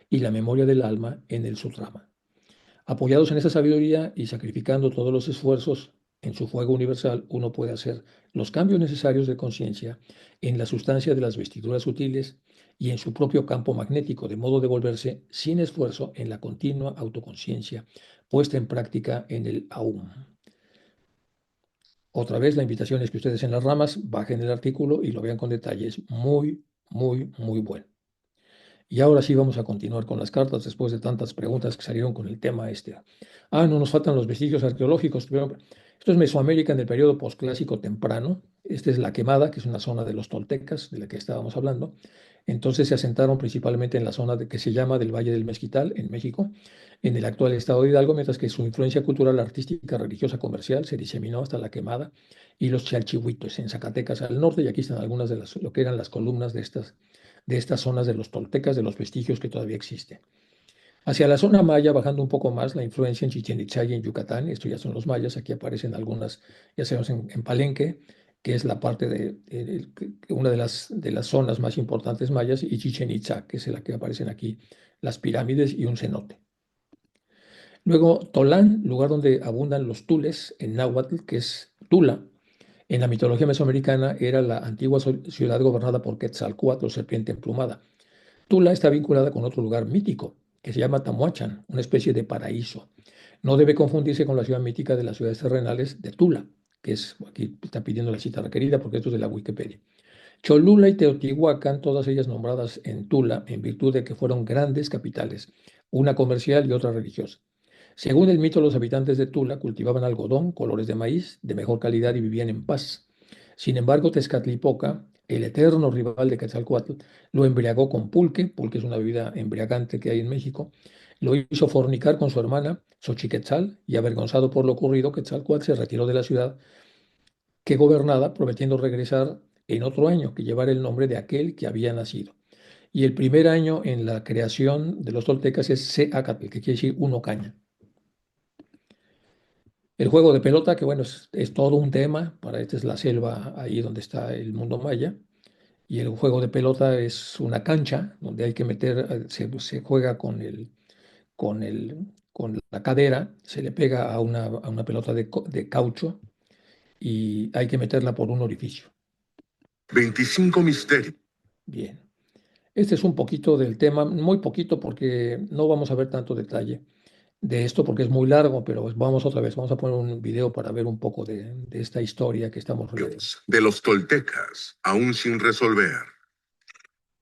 y la memoria del alma en el Sutrama. Apoyados en esa sabiduría y sacrificando todos los esfuerzos en su fuego universal, uno puede hacer los cambios necesarios de conciencia en la sustancia de las vestiduras sutiles y en su propio campo magnético, de modo de volverse sin esfuerzo en la continua autoconciencia puesta en práctica en el AUM. Otra vez, la invitación es que ustedes en las ramas bajen el artículo y lo vean con detalles muy bueno. Y ahora sí vamos a continuar con las cartas después de tantas preguntas que salieron con el tema este. No nos faltan los vestigios arqueológicos. Pero esto es Mesoamérica en el periodo posclásico temprano. Esta es la Quemada, que es una zona de los toltecas de la que estábamos hablando. Entonces se asentaron principalmente en la zona que se llama del Valle del Mezquital, en México, en el actual estado de Hidalgo, mientras que su influencia cultural, artística, religiosa, comercial se diseminó hasta la Quemada y los Chalchihuitos en Zacatecas al norte. Y aquí están algunas de lo que eran las columnas de estas zonas de los toltecas, de los vestigios que todavía existen. Hacia la zona maya, bajando un poco más, la influencia en Chichén Itzá y en Yucatán, esto ya son los mayas, aquí aparecen algunas, ya sabemos, en Palenque, que es la parte una de las zonas más importantes mayas, y Chichén Itzá, que es la que aparecen aquí, las pirámides y un cenote. Luego, Tolán, lugar donde abundan los tules, en náhuatl, que es Tula. En la mitología mesoamericana era la antigua ciudad gobernada por Quetzalcóatl, o serpiente emplumada. Tula está vinculada con otro lugar mítico que se llama Tamuachan, una especie de paraíso. No debe confundirse con la ciudad mítica de las ciudades terrenales de Tula, que es, aquí está pidiendo la cita requerida porque esto es de la Wikipedia. Cholula y Teotihuacán, todas ellas nombradas en Tula, en virtud de que fueron grandes capitales una comercial y otra religiosa. Según el mito, los habitantes de Tula cultivaban algodón, colores de maíz, de mejor calidad y vivían en paz. Sin embargo, Tezcatlipoca, el eterno rival de Quetzalcóatl, lo embriagó con pulque, pulque es una bebida embriagante que hay en México, lo hizo fornicar con su hermana Xochiquetzal y avergonzado por lo ocurrido, Quetzalcóatl se retiró de la ciudad que gobernaba, prometiendo regresar en otro año, que llevara el nombre de aquel que había nacido. Y el primer año en la creación de los toltecas es Seacatl, que quiere decir uno caña. El juego de pelota, que bueno, es todo un tema, para esta es la selva ahí donde está el mundo maya, y el juego de pelota es una cancha donde hay que meter, se juega con la cadera, se le pega a una pelota de caucho y hay que meterla por un orificio. 25 misterios. Bien. Este es un poquito del tema, muy poquito porque no vamos a ver tanto detalle de esto porque es muy largo, pero vamos otra vez, vamos a poner un video para ver un poco de esta historia que estamos relatando. De los toltecas, aún sin resolver.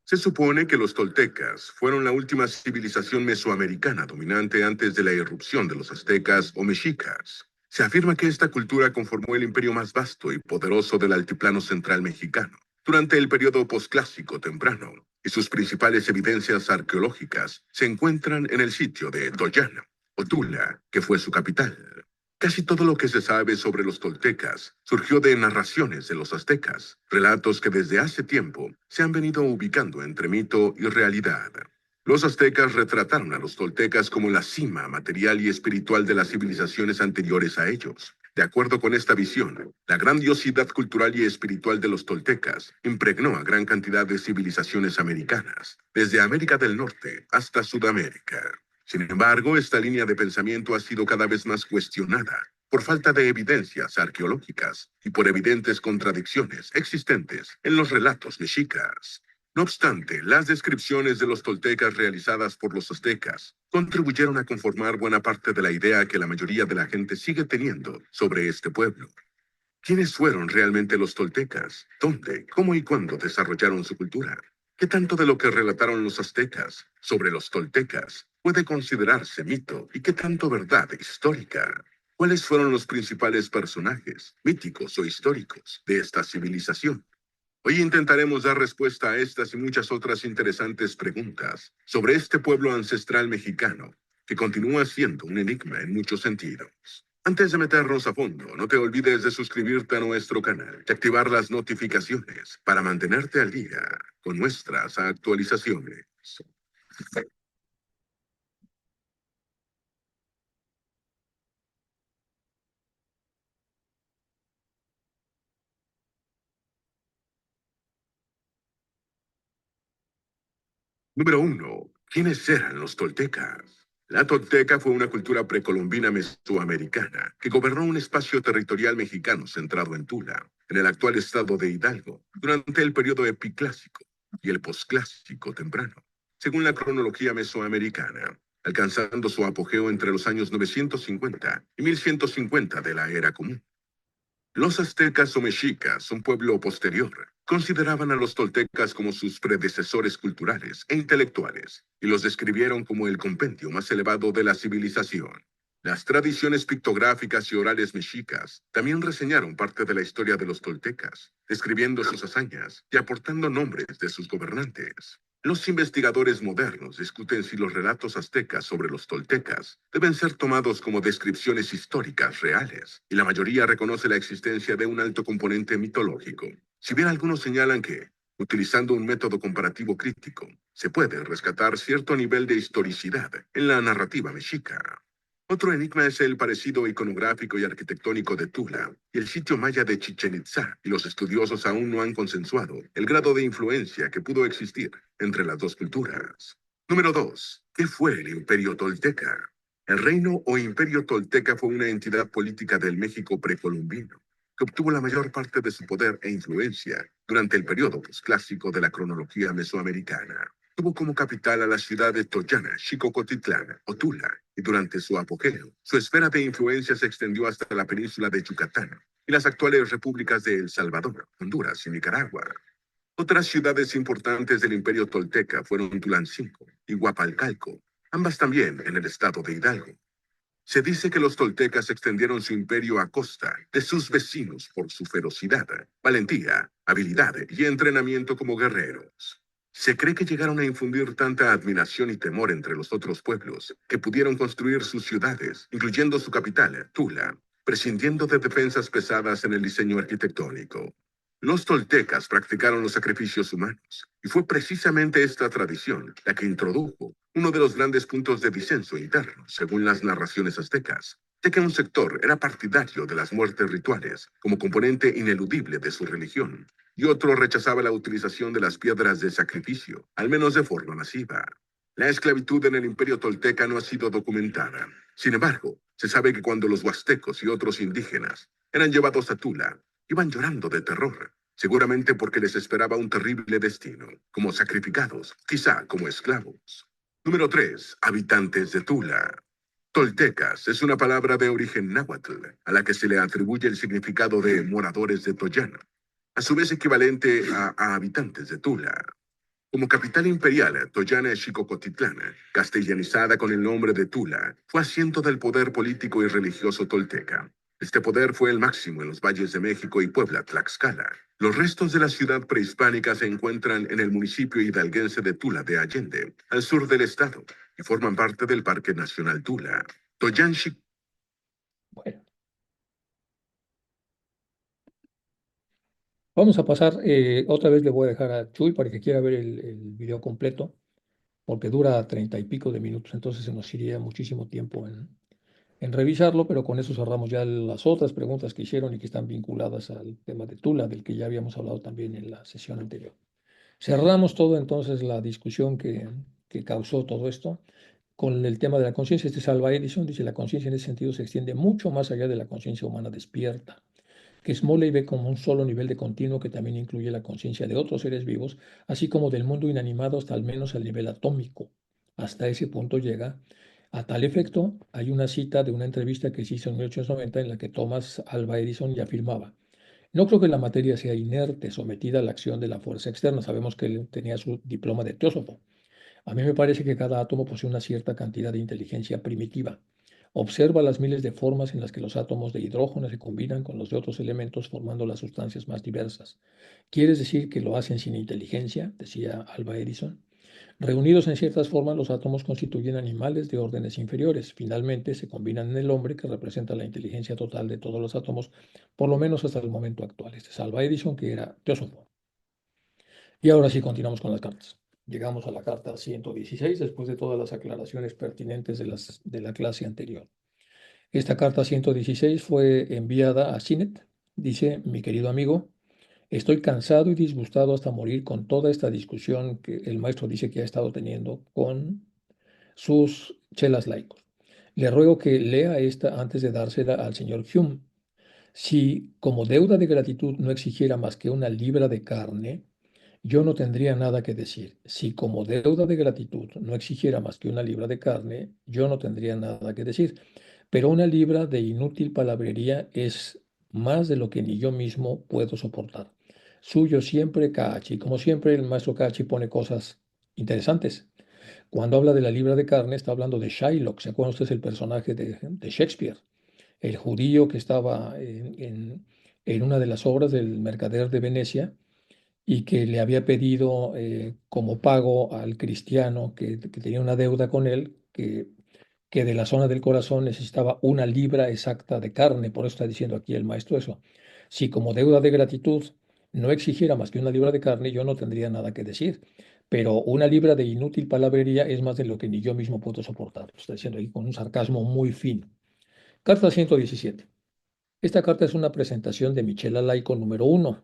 Se supone que los toltecas fueron la última civilización mesoamericana dominante antes de la irrupción de los aztecas o mexicas. Se afirma que esta cultura conformó el imperio más vasto y poderoso del altiplano central mexicano durante el periodo posclásico temprano, y sus principales evidencias arqueológicas se encuentran en el sitio de Toyán, o Tula, que fue su capital. Casi todo lo que se sabe sobre los toltecas surgió de narraciones de los aztecas, relatos que desde hace tiempo se han venido ubicando entre mito y realidad. Los aztecas retrataron a los toltecas como la cima material y espiritual de las civilizaciones anteriores a ellos. De acuerdo con esta visión, la grandiosidad cultural y espiritual de los toltecas impregnó a gran cantidad de civilizaciones americanas, desde América del Norte hasta Sudamérica. Sin embargo, esta línea de pensamiento ha sido cada vez más cuestionada por falta de evidencias arqueológicas y por evidentes contradicciones existentes en los relatos mexicas. No obstante, las descripciones de los toltecas realizadas por los aztecas contribuyeron a conformar buena parte de la idea que la mayoría de la gente sigue teniendo sobre este pueblo. ¿Quiénes fueron realmente los toltecas? ¿Dónde, cómo y cuándo desarrollaron su cultura? ¿Qué tanto de lo que relataron los aztecas sobre los toltecas puede considerarse mito y qué tanto verdad histórica? ¿Cuáles fueron los principales personajes, míticos o históricos, de esta civilización? Hoy intentaremos dar respuesta a estas y muchas otras interesantes preguntas sobre este pueblo ancestral mexicano, que continúa siendo un enigma en muchos sentidos. Antes de meternos a fondo, no te olvides de suscribirte a nuestro canal y activar las notificaciones para mantenerte al día con nuestras actualizaciones. Número 1. ¿Quiénes eran los toltecas? La tolteca fue una cultura precolombina mesoamericana que gobernó un espacio territorial mexicano centrado en Tula, en el actual estado de Hidalgo, durante el periodo epiclásico y el posclásico temprano, según la cronología mesoamericana, alcanzando su apogeo entre los años 950 y 1150 de la era común. Los aztecas o mexicas, un pueblo posterior, consideraban a los toltecas como sus predecesores culturales e intelectuales y los describieron como el compendio más elevado de la civilización. Las tradiciones pictográficas y orales mexicas también reseñaron parte de la historia de los toltecas, describiendo sus hazañas y aportando nombres de sus gobernantes. Los investigadores modernos discuten si los relatos aztecas sobre los toltecas deben ser tomados como descripciones históricas reales, y la mayoría reconoce la existencia de un alto componente mitológico. Si bien algunos señalan que, utilizando un método comparativo crítico, se puede rescatar cierto nivel de historicidad en la narrativa mexica. Otro enigma es el parecido iconográfico y arquitectónico de Tula y el sitio maya de Chichén Itzá, y los estudiosos aún no han consensuado el grado de influencia que pudo existir entre las dos culturas. Número 2. ¿Qué fue el Imperio Tolteca? El reino o Imperio Tolteca fue una entidad política del México precolombino que obtuvo la mayor parte de su poder e influencia durante el periodo posclásico de la cronología mesoamericana. Tuvo como capital a la ciudad de Toyana, Xicocotitlán o Tula, y durante su apogeo, su esfera de influencia se extendió hasta la península de Yucatán y las actuales repúblicas de El Salvador, Honduras y Nicaragua. Otras ciudades importantes del Imperio Tolteca fueron Tulancingo y Huapalcalco, ambas también en el estado de Hidalgo. Se dice que los toltecas extendieron su imperio a costa de sus vecinos por su ferocidad, valentía, habilidad y entrenamiento como guerreros. Se cree que llegaron a infundir tanta admiración y temor entre los otros pueblos que pudieron construir sus ciudades, incluyendo su capital, Tula, prescindiendo de defensas pesadas en el diseño arquitectónico. Los toltecas practicaron los sacrificios humanos, y fue precisamente esta tradición la que introdujo uno de los grandes puntos de disenso interno, según las narraciones aztecas, ya que un sector era partidario de las muertes rituales como componente ineludible de su religión, y otro rechazaba la utilización de las piedras de sacrificio, al menos de forma masiva. La esclavitud en el imperio tolteca no ha sido documentada. Sin embargo, se sabe que cuando los huastecos y otros indígenas eran llevados a Tula, iban llorando de terror, seguramente porque les esperaba un terrible destino, como sacrificados, quizá como esclavos. Número 3. Habitantes de Tula. Toltecas es una palabra de origen náhuatl, a la que se le atribuye el significado de moradores de Toyán, a su vez equivalente a habitantes de Tula. Como capital imperial, Toyán Xicocotitlán, castellanizada con el nombre de Tula, fue asiento del poder político y religioso tolteca. Este poder fue el máximo en los valles de México y Puebla, Tlaxcala. Los restos de la ciudad prehispánica se encuentran en el municipio hidalguense de Tula de Allende, al sur del estado, y forman parte del Parque Nacional Tula. Toyán Xic- Bueno, vamos a pasar, otra vez le voy a dejar a Chuy para que quiera ver el video completo, porque dura 30 y pico de minutos, entonces se nos iría muchísimo tiempo en revisarlo, pero con eso cerramos ya las otras preguntas que hicieron y que están vinculadas al tema de Tula, del que ya habíamos hablado también en la sesión anterior. Cerramos todo entonces la discusión que causó todo esto con el tema de la conciencia. Este Alva Edison dice: la conciencia en ese sentido se extiende mucho más allá de la conciencia humana despierta, que Smalley ve como un solo nivel de continuo que también incluye la conciencia de otros seres vivos, así como del mundo inanimado hasta al menos al nivel atómico. Hasta ese punto llega. A tal efecto, hay una cita de una entrevista que se hizo en 1890 en la que Thomas Alva Edison ya afirmaba: no creo que la materia sea inerte, sometida a la acción de la fuerza externa. Sabemos que él tenía su diploma de teósofo. A mí me parece que cada átomo posee una cierta cantidad de inteligencia primitiva. Observa las miles de formas en las que los átomos de hidrógeno se combinan con los de otros elementos formando las sustancias más diversas. ¿Quieres decir que lo hacen sin inteligencia?, decía Alva Edison. Reunidos en ciertas formas, los átomos constituyen animales de órdenes inferiores. Finalmente, se combinan en el hombre, que representa la inteligencia total de todos los átomos, por lo menos hasta el momento actual. Este es Alva Edison, que era teósofo. Y ahora sí, continuamos con las cartas. Llegamos a la carta 116, después de todas las aclaraciones pertinentes de la clase anterior. Esta carta 116 fue enviada a Sinet. Dice: mi querido amigo, estoy cansado y disgustado hasta morir con toda esta discusión que el maestro dice que ha estado teniendo con sus chelas laicos. Le ruego que lea esta antes de dársela al señor Hume. Si como deuda de gratitud no exigiera más que una libra de carne, yo no tendría nada que decir. Si como deuda de gratitud no exigiera más que una libra de carne, yo no tendría nada que decir. Pero una libra de inútil palabrería es más de lo que ni yo mismo puedo soportar. Suyo siempre, Cachi. Como siempre, el maestro Cachi pone cosas interesantes. Cuando habla de la libra de carne, está hablando de Shylock. ¿Se acuerdan ustedes el personaje de Shakespeare? El judío que estaba en una de las obras del mercader de Venecia y que le había pedido como pago al cristiano que tenía una deuda con él, que de la zona del corazón necesitaba una libra exacta de carne. Por eso está diciendo aquí el maestro eso. Si como deuda de gratitud no exigiera más que una libra de carne, yo no tendría nada que decir. Pero una libra de inútil palabrería es más de lo que ni yo mismo puedo soportar. Lo está diciendo ahí con un sarcasmo muy fino. Carta 117. Esta carta es una presentación de Michela Laico número 1,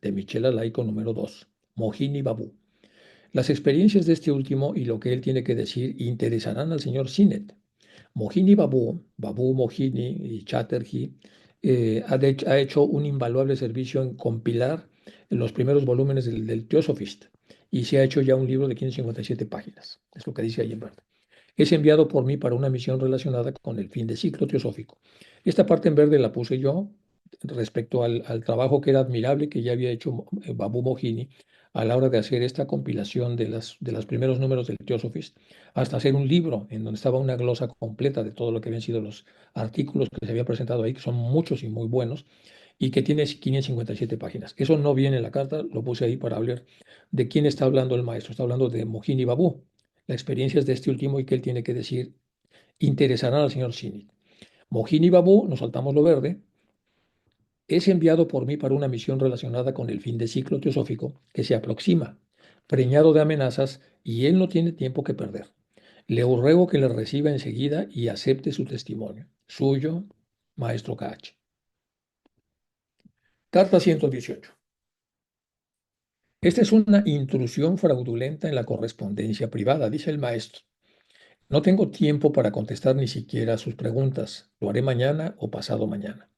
de Michela Laico número 2, Mohini Babu. Las experiencias de este último y lo que él tiene que decir interesarán al señor Sinet. Mohini Babu, Babu Mohini y Chatterjee ha hecho un invaluable servicio en compilar los primeros volúmenes del Theosophist y se ha hecho ya un libro de 557 páginas. Es lo que dice ahí en verde. Es enviado por mí para una misión relacionada con el fin de ciclo teosófico. Esta parte en verde la puse yo respecto al trabajo que era admirable que ya había hecho Babu Mohini a la hora de hacer esta compilación de los primeros números del Theosophist, hasta hacer un libro en donde estaba una glosa completa de todo lo que habían sido los artículos que se habían presentado ahí, que son muchos y muy buenos, y que tiene 557 páginas. Eso no viene en la carta, lo puse ahí para hablar de quién está hablando el maestro. Está hablando de Mohini Babu. La experiencia es de este último y que él tiene que decir interesarán al señor Sinit. Mohini Babu, nos saltamos lo verde, es enviado por mí para una misión relacionada con el fin de ciclo teosófico que se aproxima, preñado de amenazas, y él no tiene tiempo que perder. Le ruego que le reciba enseguida y acepte su testimonio. Suyo, Maestro KH. Carta 118. Esta es una intrusión fraudulenta en la correspondencia privada, dice el maestro. No tengo tiempo para contestar ni siquiera sus preguntas. Lo haré mañana o pasado mañana.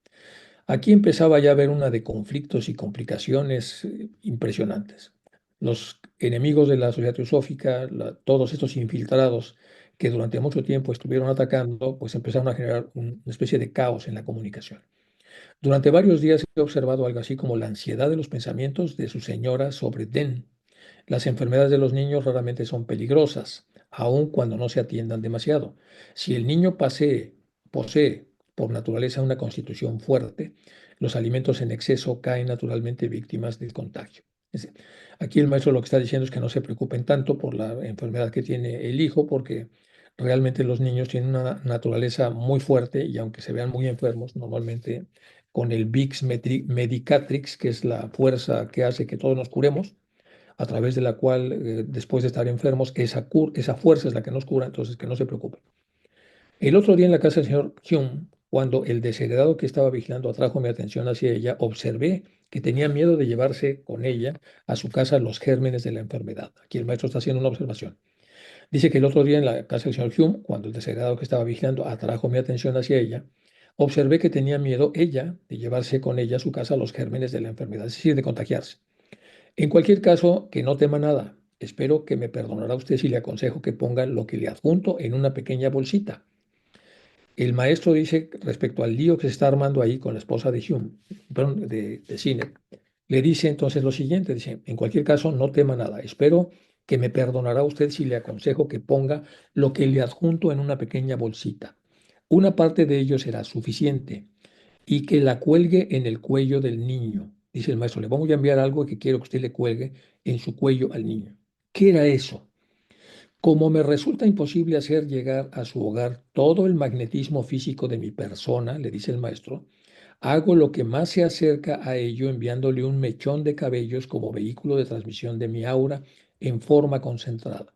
Aquí empezaba ya a haber una de conflictos y complicaciones impresionantes. Los enemigos de la sociedad teosófica, todos estos infiltrados que durante mucho tiempo estuvieron atacando, pues empezaron a generar una especie de caos en la comunicación. Durante varios días he observado algo así como la ansiedad de los pensamientos de su señora sobre Den. Las enfermedades de los niños raramente son peligrosas, aun cuando no se atiendan demasiado. Si el niño posee por naturaleza una constitución fuerte, los alimentos en exceso caen naturalmente víctimas del contagio. Aquí el maestro lo que está diciendo es que no se preocupen tanto por la enfermedad que tiene el hijo, porque realmente los niños tienen una naturaleza muy fuerte y aunque se vean muy enfermos, normalmente con el Vix Medicatrix, que es la fuerza que hace que todos nos curemos, a través de la cual, después de estar enfermos, esa fuerza es la que nos cura, entonces que no se preocupe. El otro día en la casa del señor Hume, cuando el desheredado que estaba vigilando atrajo mi atención hacia ella, observé que tenía miedo de llevarse con ella a su casa los gérmenes de la enfermedad. Aquí el maestro está haciendo una observación. Dice que el otro día en la casa del señor Hume, cuando el desheredado que estaba vigilando atrajo mi atención hacia ella, observé que tenía miedo ella de llevarse con ella a su casa los gérmenes de la enfermedad, es decir, de contagiarse. En cualquier caso, que no tema nada. Espero que me perdonará usted si le aconsejo que ponga lo que le adjunto en una pequeña bolsita. El maestro dice respecto al lío que se está armando ahí con la esposa de Hume, perdón, de Sinek, le dice entonces lo siguiente, dice, en cualquier caso, no tema nada. Espero que me perdonará usted si le aconsejo que ponga lo que le adjunto en una pequeña bolsita. Una parte de ello será suficiente y que la cuelgue en el cuello del niño. Dice el maestro, le vamos a enviar algo que quiero que usted le cuelgue en su cuello al niño. ¿Qué era eso? Como me resulta imposible hacer llegar a su hogar todo el magnetismo físico de mi persona, le dice el maestro, hago lo que más se acerca a ello enviándole un mechón de cabellos como vehículo de transmisión de mi aura en forma concentrada.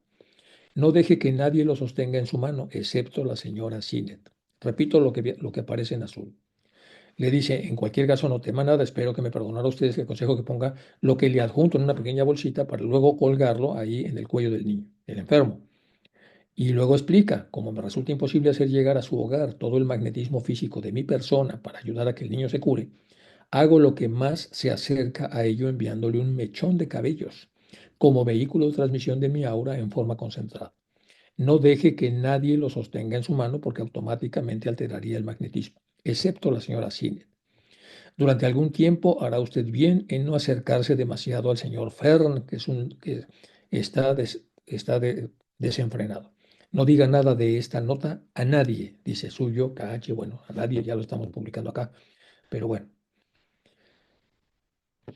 No deje que nadie lo sostenga en su mano, excepto la señora Sinet. Repito lo que aparece en azul. Le dice, en cualquier caso no tema nada, espero que me perdonara a ustedes, le aconsejo que ponga lo que le adjunto en una pequeña bolsita para luego colgarlo ahí en el cuello del niño, el enfermo. Y luego explica, como me resulta imposible hacer llegar a su hogar todo el magnetismo físico de mi persona para ayudar a que el niño se cure, hago lo que más se acerca a ello enviándole un mechón de cabellos como vehículo de transmisión de mi aura en forma concentrada. No deje que nadie lo sostenga en su mano porque automáticamente alteraría el magnetismo, excepto la señora Sinet. Durante algún tiempo hará usted bien en no acercarse demasiado al señor Fern, que está desenfrenado. No diga nada de esta nota a nadie, dice suyo, KH, bueno, a nadie, ya lo estamos publicando acá, pero bueno.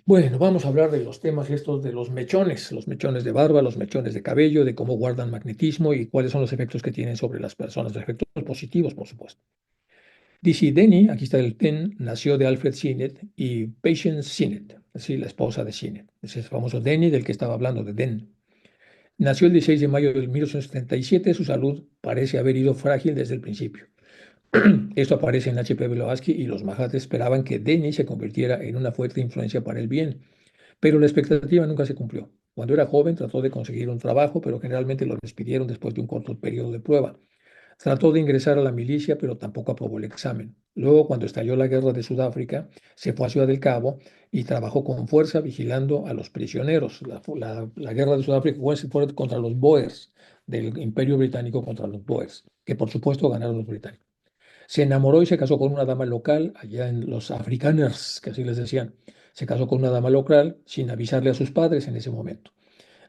Bueno, vamos a hablar de los temas estos de los mechones de barba, los mechones de cabello, de cómo guardan magnetismo y cuáles son los efectos que tienen sobre las personas, los efectos positivos, por supuesto. Dice Denny, aquí está el TEN, nació de Alfred Sinet y Patience Sinet, así la esposa de Sinet. Ese es el famoso Denny del que estaba hablando, de Den. Nació el 16 de mayo de 1877, su salud parece haber ido frágil desde el principio. Esto aparece en H.P. Blavatsky y los Mahatmas esperaban que Denny se convirtiera en una fuerte influencia para el bien, pero la expectativa nunca se cumplió. Cuando era joven trató de conseguir un trabajo, pero generalmente lo despidieron después de un corto periodo de prueba. Trató de ingresar a la milicia, pero tampoco aprobó el examen. Luego, cuando estalló la guerra de Sudáfrica, se fue a Ciudad del Cabo y trabajó con fuerza vigilando a los prisioneros. La guerra de Sudáfrica fue contra los Boers, del Imperio Británico contra los Boers, que por supuesto ganaron los británicos. Se enamoró y se casó con una dama local, allá en los Afrikaners, que así les decían. Se casó con una dama local sin avisarle a sus padres en ese momento.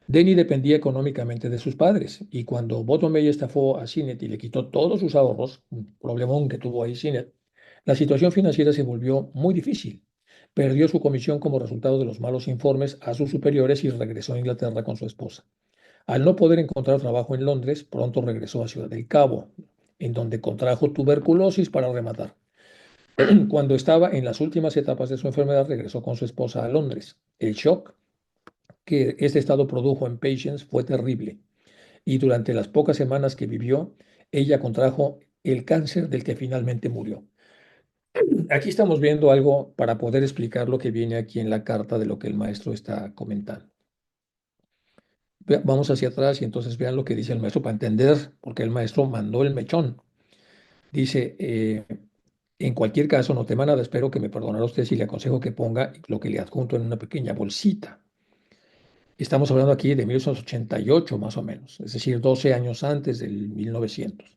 Denny dependía económicamente de sus padres y cuando Bottomley estafó a Sinet y le quitó todos sus ahorros, un problemón que tuvo ahí Sinet, la situación financiera se volvió muy difícil. Perdió su comisión como resultado de los malos informes a sus superiores y regresó a Inglaterra con su esposa. Al no poder encontrar trabajo en Londres, pronto regresó a Ciudad del Cabo, en donde contrajo tuberculosis para rematar. Cuando estaba en las últimas etapas de su enfermedad, regresó con su esposa a Londres. El shock que este estado produjo en Patience fue terrible y durante las pocas semanas que vivió, ella contrajo el cáncer del que finalmente murió. Aquí estamos viendo algo para poder explicar lo que viene aquí en la carta de lo que el maestro está comentando. Vamos hacia atrás y entonces vean lo que dice el maestro para entender por qué el maestro mandó el mechón. Dice, en cualquier caso, no tema nada, espero que me perdonara usted si le aconsejo que ponga lo que le adjunto en una pequeña bolsita. Estamos hablando aquí de 1988 más o menos, es decir, 12 años antes del 1900.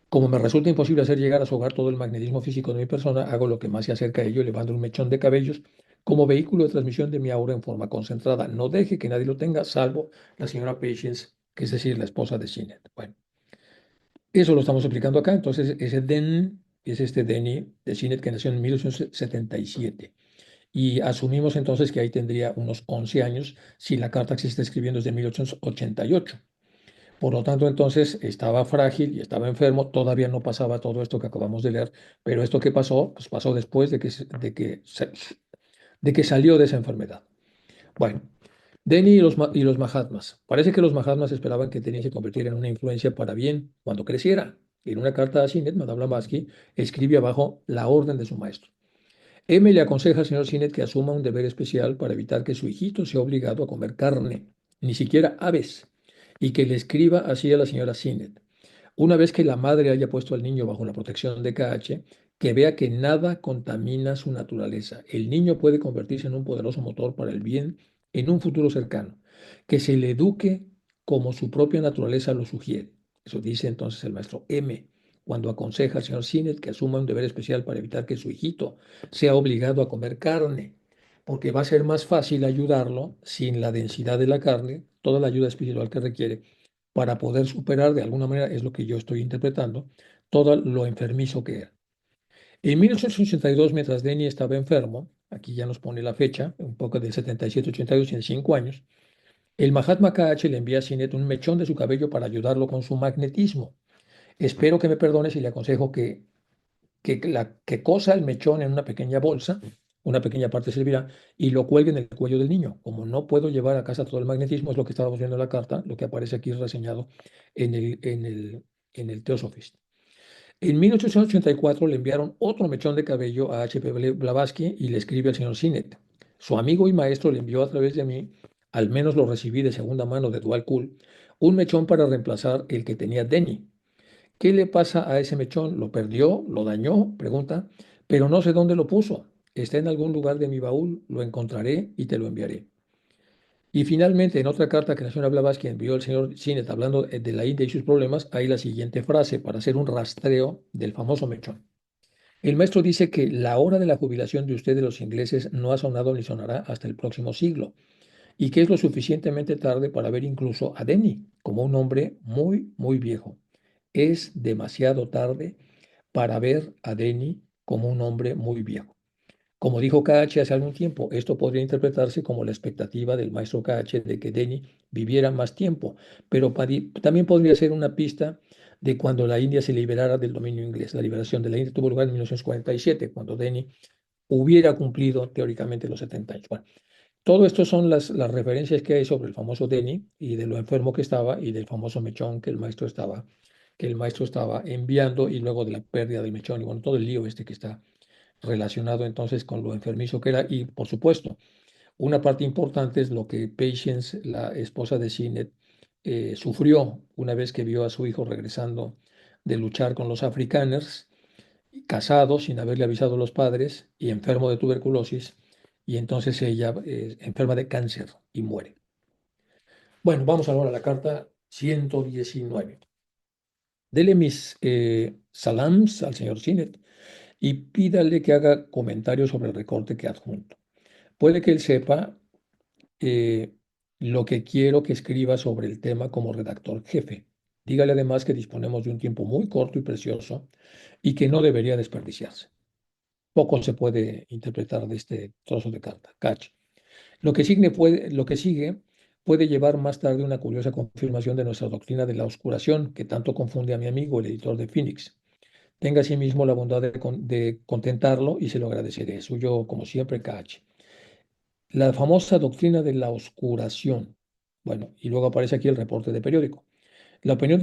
Como me resulta imposible hacer llegar a su hogar todo el magnetismo físico de mi persona, hago lo que más se acerca a ello, elevando un mechón de cabellos como vehículo de transmisión de mi aura en forma concentrada. No deje que nadie lo tenga, salvo la señora Patience, que es decir, la esposa de Sinet. Bueno, eso lo estamos explicando acá. Entonces, ese Den es este Denny de Sinet que nació en 1877. Y asumimos entonces que ahí tendría unos 11 años si la carta que se está escribiendo es de 1888. Por lo tanto, entonces estaba frágil y estaba enfermo, todavía no pasaba todo esto que acabamos de leer, pero esto que pasó, pues pasó después de que salió de esa enfermedad. Bueno, Denny y los Mahatmas. Parece que los Mahatmas esperaban que Denny se convirtiera en una influencia para bien cuando creciera. En una carta a Sinet, Madame Blavatsky escribe abajo la orden de su maestro. M le aconseja al señor Sinet que asuma un deber especial para evitar que su hijito sea obligado a comer carne, ni siquiera aves, y que le escriba así a la señora Sinet. Una vez que la madre haya puesto al niño bajo la protección de KH, que vea que nada contamina su naturaleza. El niño puede convertirse en un poderoso motor para el bien en un futuro cercano. Que se le eduque como su propia naturaleza lo sugiere. Eso dice entonces el maestro M, cuando aconseja al señor Sinet que asuma un deber especial para evitar que su hijito sea obligado a comer carne, porque va a ser más fácil ayudarlo sin la densidad de la carne, toda la ayuda espiritual que requiere para poder superar, de alguna manera, es lo que yo estoy interpretando, todo lo enfermizo que era. En 1882, mientras Denny estaba enfermo, aquí ya nos pone la fecha, un poco del 77-82, en 5 años, el Mahatma KH le envía a Sinet un mechón de su cabello para ayudarlo con su magnetismo. Espero que me perdone si le aconsejo que cosa el mechón en una pequeña bolsa, una pequeña parte servirá, y lo cuelgue en el cuello del niño. Como no puedo llevar a casa todo el magnetismo, es lo que estábamos viendo en la carta, lo que aparece aquí reseñado en el Theosophist. En 1884 le enviaron otro mechón de cabello a H. P. Blavatsky y le escribe al señor Sinet. Su amigo y maestro le envió a través de mí, al menos lo recibí de segunda mano de Dual Cool, un mechón para reemplazar el que tenía Denny. ¿Qué le pasa a ese mechón? ¿Lo perdió? ¿Lo dañó? Pregunta. Pero no sé dónde lo puso. Está en algún lugar de mi baúl, lo encontraré y te lo enviaré. Y finalmente, en otra carta que la señora Blavatsky envió al señor Sinet hablando de la India y sus problemas, hay la siguiente frase para hacer un rastreo del famoso mechón. El maestro dice que la hora de la jubilación de ustedes los ingleses no ha sonado ni sonará hasta el próximo siglo y que es lo suficientemente tarde para ver incluso a Denny como un hombre muy, muy viejo. Es demasiado tarde para ver a Denny como un hombre muy viejo. Como dijo KH hace algún tiempo, esto podría interpretarse como la expectativa del maestro KH de que Denny viviera más tiempo, pero también podría ser una pista de cuando la India se liberara del dominio inglés. La liberación de la India tuvo lugar en 1947, cuando Denny hubiera cumplido teóricamente los 70 años. Bueno, todo esto son las referencias que hay sobre el famoso Denny y de lo enfermo que estaba y del famoso mechón que el maestro estaba enviando y luego de la pérdida del mechón y bueno, todo el lío este que está relacionado entonces con lo enfermizo que era. Y por supuesto, una parte importante es lo que Patience, la esposa de Sinet, sufrió una vez que vio a su hijo regresando de luchar con los afrikaners, casado sin haberle avisado a los padres y enfermo de tuberculosis. Y entonces ella enferma de cáncer y muere. Bueno, vamos ahora a la carta 119. Dele mis salams al señor Sinet y pídale que haga comentarios sobre el recorte que adjunto. puede que él sepa eh, lo que quiero que escriba sobre el tema como redactor jefe. Dígale además que disponemos de un tiempo muy corto y precioso y que no debería desperdiciarse. Poco se puede interpretar de este trozo de carta. Catch. Lo que sigue puede llevar más tarde una curiosa confirmación de nuestra doctrina de la oscuración, que tanto confunde a mi amigo, el editor de Phoenix. Tenga asimismo la bondad de contentarlo y se lo agradeceré. Suyo, como siempre, Catch. La famosa doctrina de la oscuración. Bueno, y luego aparece aquí el reporte de periódico. La opinión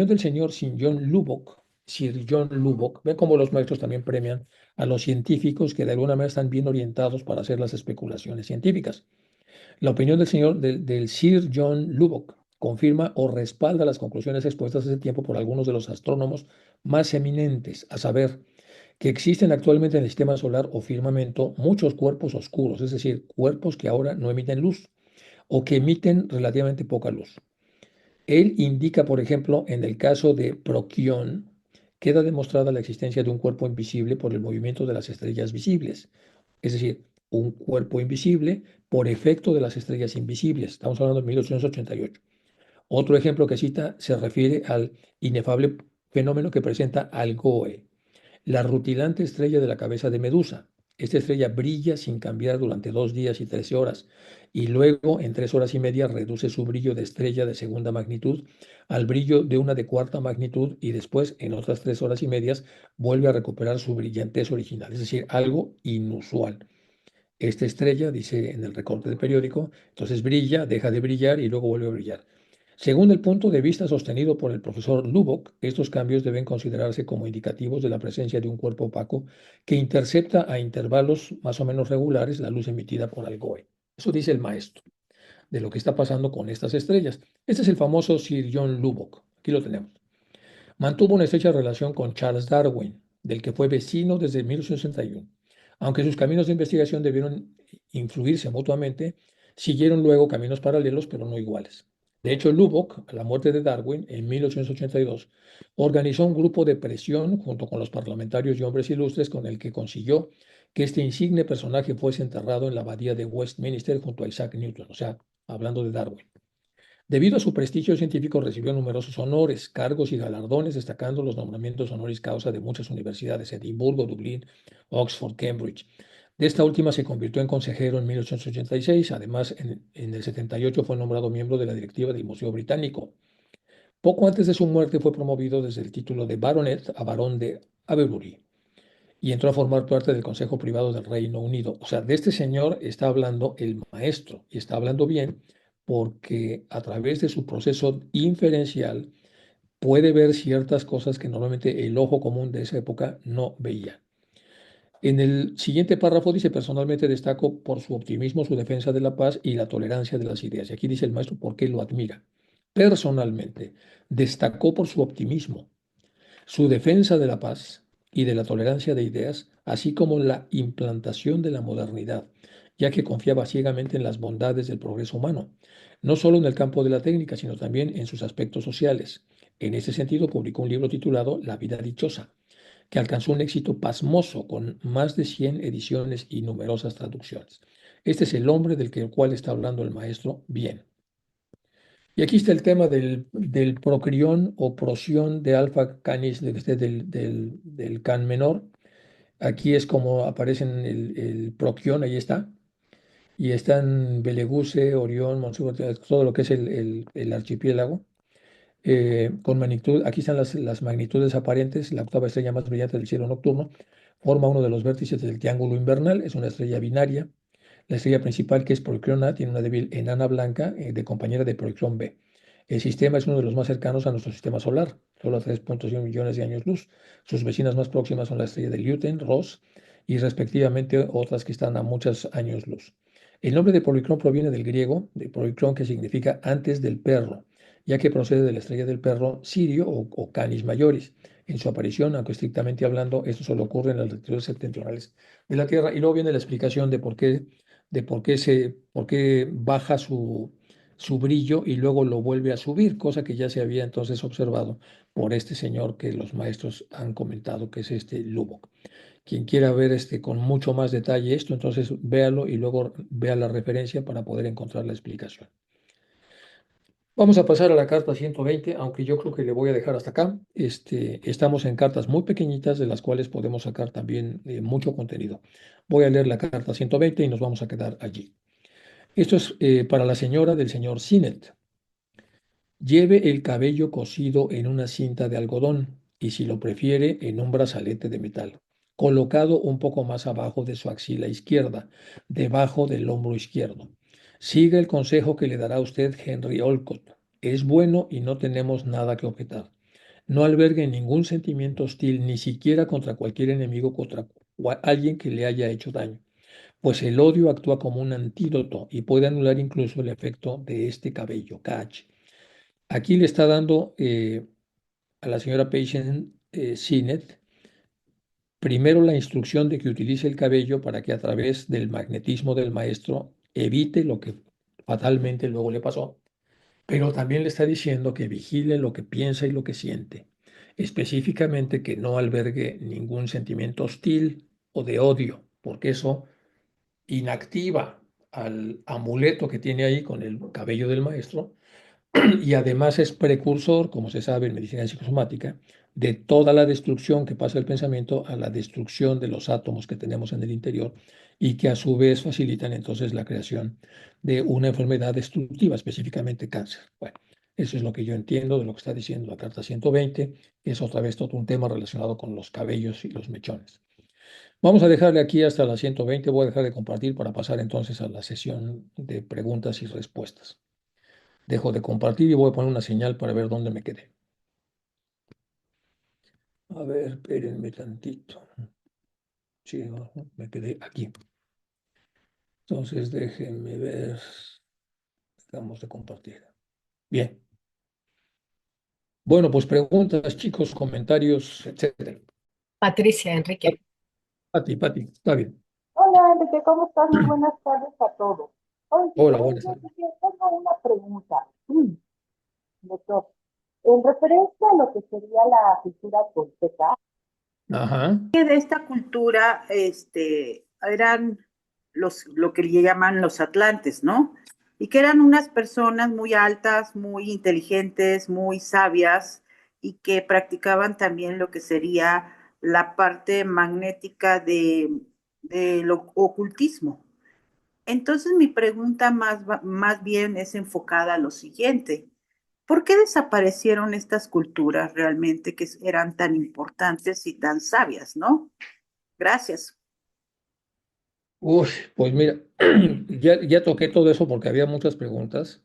del señor Sir John Lubbock, ve cómo los maestros también premian a los científicos que de alguna manera están bien orientados para hacer las especulaciones científicas. La opinión del Sir John Lubbock confirma o respalda las conclusiones expuestas hace tiempo por algunos de los astrónomos más eminentes, a saber, que existen actualmente en el sistema solar o firmamento muchos cuerpos oscuros, es decir, cuerpos que ahora no emiten luz o que emiten relativamente poca luz. Él indica, por ejemplo, en el caso de Proquión, queda demostrada la existencia de un cuerpo invisible por el movimiento de las estrellas visibles, es decir, un cuerpo invisible por efecto de las estrellas invisibles. Estamos hablando de 1888. Otro ejemplo que cita se refiere al inefable fenómeno que presenta Algoe, la rutilante estrella de la cabeza de Medusa. Esta estrella brilla sin cambiar durante 2 días y 13 horas y luego en 3 horas y media reduce su brillo de estrella de segunda magnitud al brillo de una de cuarta magnitud y después en otras 3 horas y media vuelve a recuperar su brillantez original, es decir, algo inusual. Esta estrella, dice en el recorte del periódico, entonces brilla, deja de brillar y luego vuelve a brillar. Según el punto de vista sostenido por el profesor Lubbock, estos cambios deben considerarse como indicativos de la presencia de un cuerpo opaco que intercepta a intervalos más o menos regulares la luz emitida por Algoe. Eso dice el maestro de lo que está pasando con estas estrellas. Este es el famoso Sir John Lubbock. Aquí lo tenemos. Mantuvo una estrecha relación con Charles Darwin, del que fue vecino desde 1861. Aunque sus caminos de investigación debieron influirse mutuamente, siguieron luego caminos paralelos pero no iguales. De hecho, Lubbock, a la muerte de Darwin en 1882, organizó un grupo de presión junto con los parlamentarios y hombres ilustres con el que consiguió que este insigne personaje fuese enterrado en la abadía de Westminster junto a Isaac Newton, o sea, hablando de Darwin. Debido a su prestigio científico, recibió numerosos honores, cargos y galardones, destacando los nombramientos honoris causa de muchas universidades: Edimburgo, Dublín, Oxford, Cambridge. De esta última se convirtió en consejero en 1886. Además, en el 78 fue nombrado miembro de la directiva del Museo Británico. Poco antes de su muerte fue promovido desde el título de baronet a barón de Avebury y entró a formar parte del Consejo Privado del Reino Unido. O sea, de este señor está hablando el maestro y está hablando bien porque a través de su proceso inferencial puede ver ciertas cosas que normalmente el ojo común de esa época no veía. En el siguiente párrafo dice: personalmente destaco por su optimismo, su defensa de la paz y la tolerancia de las ideas. Y aquí dice el maestro por qué lo admira. Personalmente destacó por su optimismo, su defensa de la paz y de la tolerancia de ideas, así como la implantación de la modernidad, ya que confiaba ciegamente en las bondades del progreso humano, no solo en el campo de la técnica, sino también en sus aspectos sociales. En ese sentido, publicó un libro titulado La vida dichosa, que alcanzó un éxito pasmoso con más de 100 ediciones y numerosas traducciones. Este es el hombre del cual está hablando el maestro bien. Y aquí está el tema del procrión o prosión de alfa canis del can menor. Aquí es como aparece en el proquión, ahí está. Y están Beleguse, Orión, Monsuba, todo lo que es el archipiélago. Con magnitud, aquí están las magnitudes aparentes. La octava estrella más brillante del cielo nocturno forma uno de los vértices del triángulo invernal. Es una estrella binaria. La estrella principal, que es Procyon A, tiene una débil enana blanca de compañera de Procyon B. El sistema es uno de los más cercanos a nuestro sistema solar, solo a 3,1 millones de años luz. Sus vecinas más próximas son la estrella de Luyten, Ross, y respectivamente otras que están a muchos años luz. El nombre de Polycron proviene del griego de Polycron, que significa antes del perro, ya que procede de la estrella del perro Sirio o Canis Majoris. En su aparición, aunque estrictamente hablando, esto solo ocurre en las latitudes septentrionales de la Tierra. Y luego viene la explicación de por qué baja su brillo y luego lo vuelve a subir, cosa que ya se había entonces observado por este señor que los maestros han comentado, que es este Lubbock. Quien quiera ver con mucho más detalle esto, entonces véalo y luego vea la referencia para poder encontrar la explicación. Vamos a pasar a la carta 120, aunque yo creo que le voy a dejar hasta acá. Estamos en cartas muy pequeñitas de las cuales podemos sacar también mucho contenido. Voy a leer la carta 120 y nos vamos a quedar allí. Esto es para la señora del señor Sinet. Lleve el cabello cosido en una cinta de algodón y, si lo prefiere, en un brazalete de metal, colocado un poco más abajo de su axila izquierda, debajo del hombro izquierdo. Siga el consejo que le dará a usted Henry Olcott. Es bueno y no tenemos nada que objetar. No albergue ningún sentimiento hostil, ni siquiera contra cualquier enemigo, contra alguien que le haya hecho daño, pues el odio actúa como un antídoto y puede anular incluso el efecto de este cabello, catch. Aquí le está dando a la señora Patient Sinet primero la instrucción de que utilice el cabello para que, a través del magnetismo del maestro, evite lo que fatalmente luego le pasó, pero también le está diciendo que vigile lo que piensa y lo que siente, específicamente que no albergue ningún sentimiento hostil o de odio, porque eso inactiva al amuleto que tiene ahí con el cabello del maestro, y además es precursor, como se sabe en medicina psicosomática, de toda la destrucción que pasa del pensamiento a la destrucción de los átomos que tenemos en el interior, y que a su vez facilitan entonces la creación de una enfermedad destructiva, específicamente cáncer. Bueno, eso es lo que yo entiendo de lo que está diciendo la carta 120, que es otra vez todo un tema relacionado con los cabellos y los mechones. Vamos a dejarle aquí hasta la 120, voy a dejar de compartir para pasar entonces a la sesión de preguntas y respuestas. Dejo de compartir y voy a poner una señal para ver dónde me quedé. A ver, espérenme tantito. Sí, me quedé aquí. Entonces déjenme ver. Dejamos de compartir. Bien. Bueno, pues preguntas, chicos, comentarios, etcétera. Patricia, Enrique. Pati, está bien. Hola, Enrique, ¿cómo estás? Muy buenas tardes a todos. Oye, Hola, buenas tardes. Enrique, tengo una pregunta, doctor. En referencia a lo que sería la cultura tolteca, Ajá. que de esta cultura eran lo que le llaman los atlantes, ¿no? Y que eran unas personas muy altas, muy inteligentes, muy sabias y que practicaban también lo que sería la parte magnética de lo ocultismo. Entonces mi pregunta más bien es enfocada a lo siguiente. ¿Por qué desaparecieron estas culturas realmente que eran tan importantes y tan sabias, no? Gracias. Uy, pues mira, ya toqué todo eso porque había muchas preguntas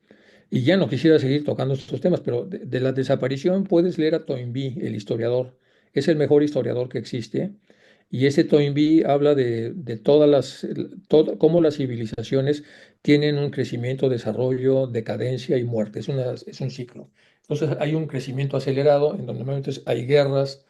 y ya no quisiera seguir tocando estos temas, pero de la desaparición puedes leer a Toynbee, el historiador. Es el mejor historiador que existe, y ese Toynbee habla de cómo las civilizaciones tienen un crecimiento, desarrollo, decadencia y muerte. Es un ciclo. Entonces hay un crecimiento acelerado en donde normalmente hay guerras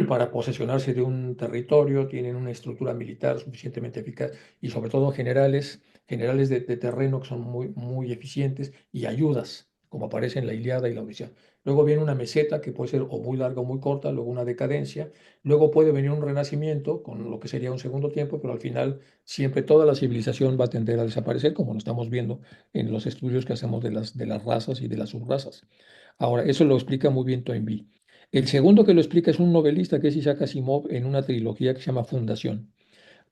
para posesionarse de un territorio, tienen una estructura militar suficientemente eficaz y sobre todo generales de terreno que son muy eficientes, y ayudas, como aparece en la Ilíada y la Odisea. Luego viene una meseta que puede ser o muy larga o muy corta, luego una decadencia, luego puede venir un renacimiento con lo que sería un segundo tiempo, pero al final siempre toda la civilización va a tender a desaparecer, como lo estamos viendo en los estudios que hacemos de las razas y de las subrazas. Ahora, eso lo explica muy bien Toynbee. El segundo que lo explica es un novelista que es Isaac Asimov, en una trilogía que se llama Fundación.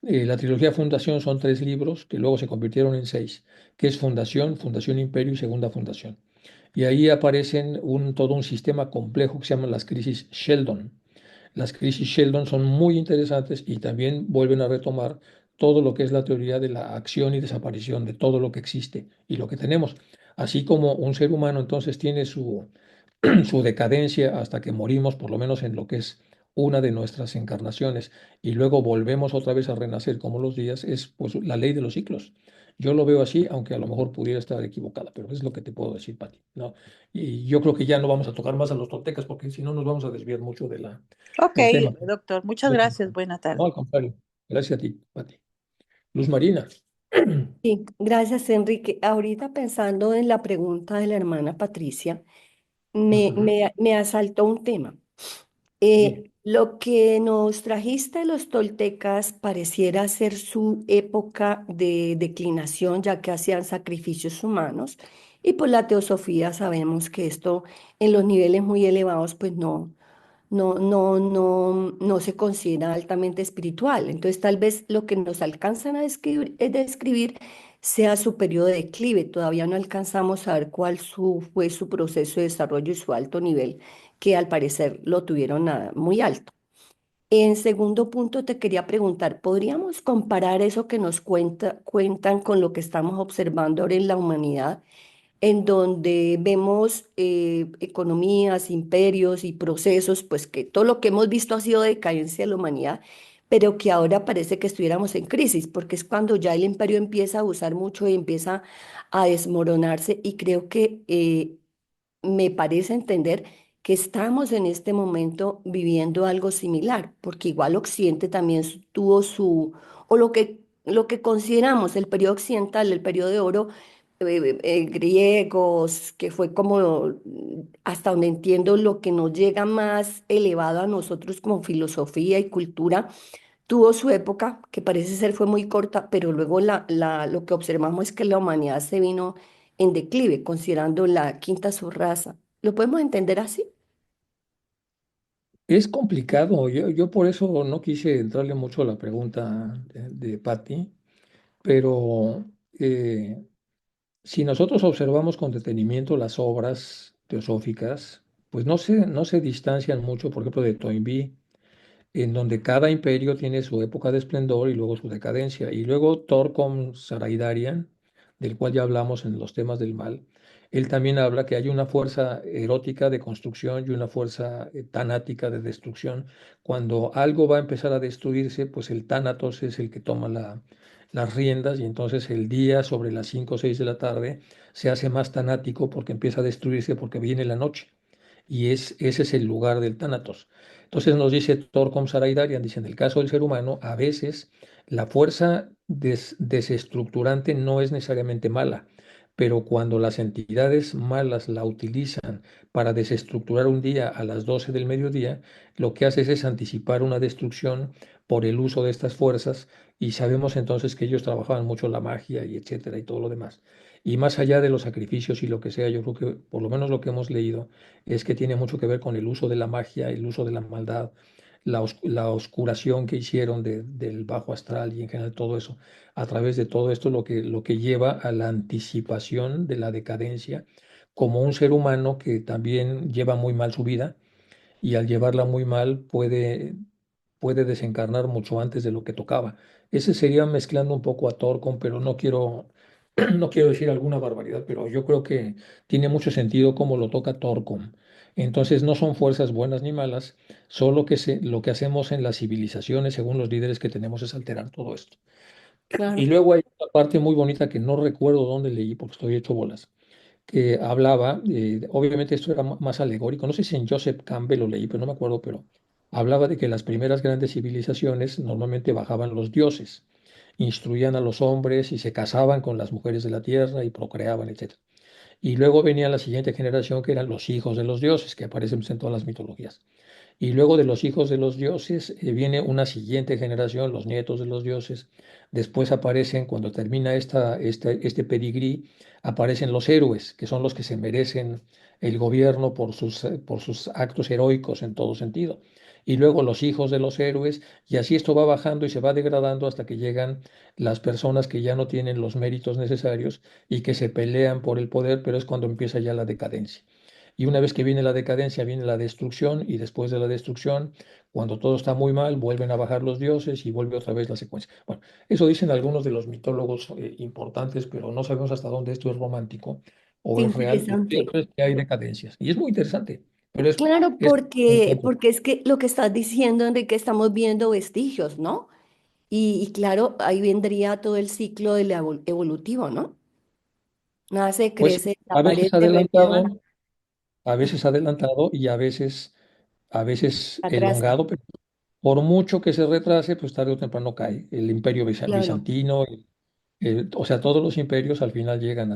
La trilogía Fundación son 3 libros que luego se convirtieron en 6, que es Fundación, Fundación Imperio y Segunda Fundación. Y ahí aparecen todo un sistema complejo que se llama las crisis Sheldon. Las crisis Sheldon son muy interesantes y también vuelven a retomar todo lo que es la teoría de la acción y desaparición de todo lo que existe y lo que tenemos. Así como un ser humano entonces tiene su decadencia hasta que morimos, por lo menos en lo que es una de nuestras encarnaciones, y luego volvemos otra vez a renacer como los días, es pues la ley de los ciclos. Yo lo veo así, aunque a lo mejor pudiera estar equivocada, pero es lo que te puedo decir, Pati, ¿no? Y yo creo que ya no vamos a tocar más a los toltecas porque si no nos vamos a desviar mucho Ok, del tema. doctor, muchas gracias. Buena No, tarde. al contrario. Gracias a ti, Pati. Luz Marina. Sí, gracias, Enrique. Ahorita pensando en la pregunta de la hermana Patricia, Ujú. me asaltó un tema. Sí. Lo que nos trajiste los toltecas pareciera ser su época de declinación, ya que hacían sacrificios humanos, y por la teosofía sabemos que esto en los niveles muy elevados, pues no se considera altamente espiritual. Entonces, tal vez lo que nos alcanzan a describir sea su periodo de declive. Todavía no alcanzamos a ver fue su proceso de desarrollo y su alto nivel, que al parecer lo tuvieron muy alto. En segundo punto, te quería preguntar, ¿podríamos comparar eso que nos cuentan con lo que estamos observando ahora en la humanidad, en donde vemos economías, imperios y procesos, pues que todo lo que hemos visto ha sido decadencia de la humanidad, pero que ahora parece que estuviéramos en crisis, porque es cuando ya el imperio empieza a abusar mucho y empieza a desmoronarse, y creo que me parece entender que estamos en este momento viviendo algo similar, porque igual Occidente también tuvo o lo que consideramos el periodo occidental, el periodo de oro, griegos, que fue como, hasta donde entiendo, lo que nos llega más elevado a nosotros como filosofía y cultura, tuvo su época, que parece ser fue muy corta, pero luego lo que observamos es que la humanidad se vino en declive, considerando la quinta subraza. ¿Lo podemos entender así? Es complicado. Yo por eso no quise entrarle mucho a la pregunta de Patty, pero si nosotros observamos con detenimiento las obras teosóficas, pues no se distancian mucho, por ejemplo, de Toynbee, en donde cada imperio tiene su época de esplendor y luego su decadencia. Y luego Thorkom Saraidarian, del cual ya hablamos en los temas del mal, él también habla que hay una fuerza erótica de construcción y una fuerza tanática de destrucción. Cuando algo va a empezar a destruirse, pues el tánatos es el que toma las riendas, y entonces el día sobre las 5 o 6 de la tarde se hace más tanático porque empieza a destruirse porque viene la noche, y ese es el lugar del Tánatos. Entonces nos dice Torkom Saraidarian, dice, en el caso del ser humano, a veces la fuerza desestructurante no es necesariamente mala, pero cuando las entidades malas la utilizan para desestructurar un día a las 12 del mediodía, lo que hace es anticipar una destrucción por el uso de estas fuerzas, y sabemos entonces que ellos trabajaban mucho la magia y etcétera y todo lo demás. Y más allá de los sacrificios y lo que sea, yo creo que por lo menos lo que hemos leído es que tiene mucho que ver con el uso de la magia, el uso de la maldad, la oscuración que hicieron del bajo astral y en general todo eso. A través de todo esto lo que lleva a la anticipación de la decadencia como un ser humano que también lleva muy mal su vida, y al llevarla muy mal puede desencarnar mucho antes de lo que tocaba. Ese sería mezclando un poco a Thorcon, pero no quiero, no quiero decir alguna barbaridad, pero yo creo que tiene mucho sentido cómo lo toca Thorcon. Entonces no son fuerzas buenas ni malas, solo que lo que hacemos en las civilizaciones, según los líderes que tenemos, es alterar todo esto. Y Claro. luego hay una parte muy bonita que no recuerdo dónde leí porque estoy hecho bolas, que hablaba, obviamente esto era más alegórico, no sé si en Joseph Campbell lo leí, pero no me acuerdo, pero hablaba de que las primeras grandes civilizaciones normalmente bajaban los dioses, instruían a los hombres y se casaban con las mujeres de la tierra y procreaban, etc. Y luego venía la siguiente generación, que eran los hijos de los dioses, que aparecen pues, en todas las mitologías. Y luego de los hijos de los dioses viene una siguiente generación, los nietos de los dioses. Después aparecen, cuando termina este pedigrí, aparecen los héroes, que son los que se merecen el gobierno por sus actos heroicos en todo sentido. Y luego los hijos de los héroes, y así esto va bajando y se va degradando hasta que llegan las personas que ya no tienen los méritos necesarios y que se pelean por el poder, pero es cuando empieza ya la decadencia. Y una vez que viene la decadencia, viene la destrucción, y después de la destrucción, cuando todo está muy mal, vuelven a bajar los dioses y vuelve otra vez la secuencia. Bueno, eso dicen algunos de los mitólogos importantes, pero no sabemos hasta dónde esto es romántico o Qué es real. Lo interesante. cierto es que hay decadencias y es muy interesante, pero Claro, es porque es que lo que estás diciendo, Enrique, estamos viendo vestigios, ¿no? Y claro, ahí vendría todo el ciclo del evolutivo, ¿no? Nace, pues crece, a veces desaparece, renueva, adelantado y a veces atrasa. elongado, pero por mucho que se retrase, pues tarde o temprano cae el imperio Claro. bizantino, O sea, todos los imperios al final llegan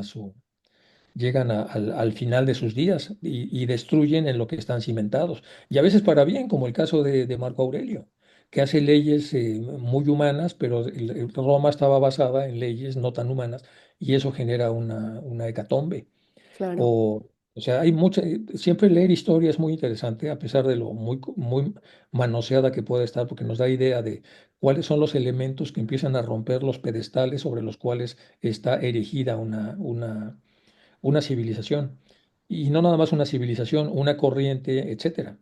al final de sus días y destruyen en lo que están cimentados. Y a veces para bien, como el caso de Marco Aurelio, que hace leyes muy humanas, pero Roma estaba basada en leyes no tan humanas y eso genera una hecatombe. Claro, O sea, siempre leer historia es muy interesante, a pesar de lo muy manoseada que puede estar, porque nos da idea de cuáles son los elementos que empiezan a romper los pedestales sobre los cuales está erigida una civilización. Y no nada más una civilización, una corriente, etcétera.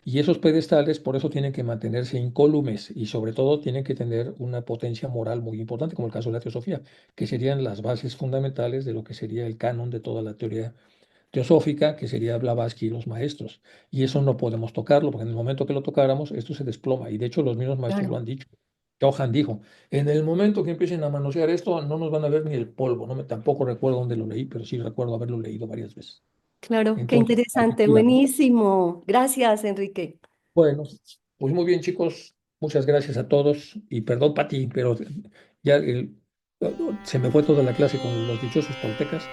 Y esos pedestales por eso tienen que mantenerse incólumes y sobre todo tienen que tener una potencia moral muy importante, como el caso de la teosofía, que serían las bases fundamentales de lo que sería el canon de toda la teoría teosófica, que sería Blavatsky y los maestros. Y eso no podemos tocarlo, porque en el momento que lo tocáramos, esto se desploma. Y de hecho los mismos maestros lo claro, han dicho. Johan dijo, en el momento que empiecen a manosear esto, no nos van a ver ni el polvo. Tampoco recuerdo dónde lo leí, pero sí recuerdo haberlo leído varias veces. claro, qué Entonces, hay que interesante, cuidarlo. buenísimo. Gracias, Enrique. Bueno, pues muy bien, chicos. Muchas gracias a todos. Y perdón, Pati, pero ya se me fue toda la clase con los dichosos toltecas.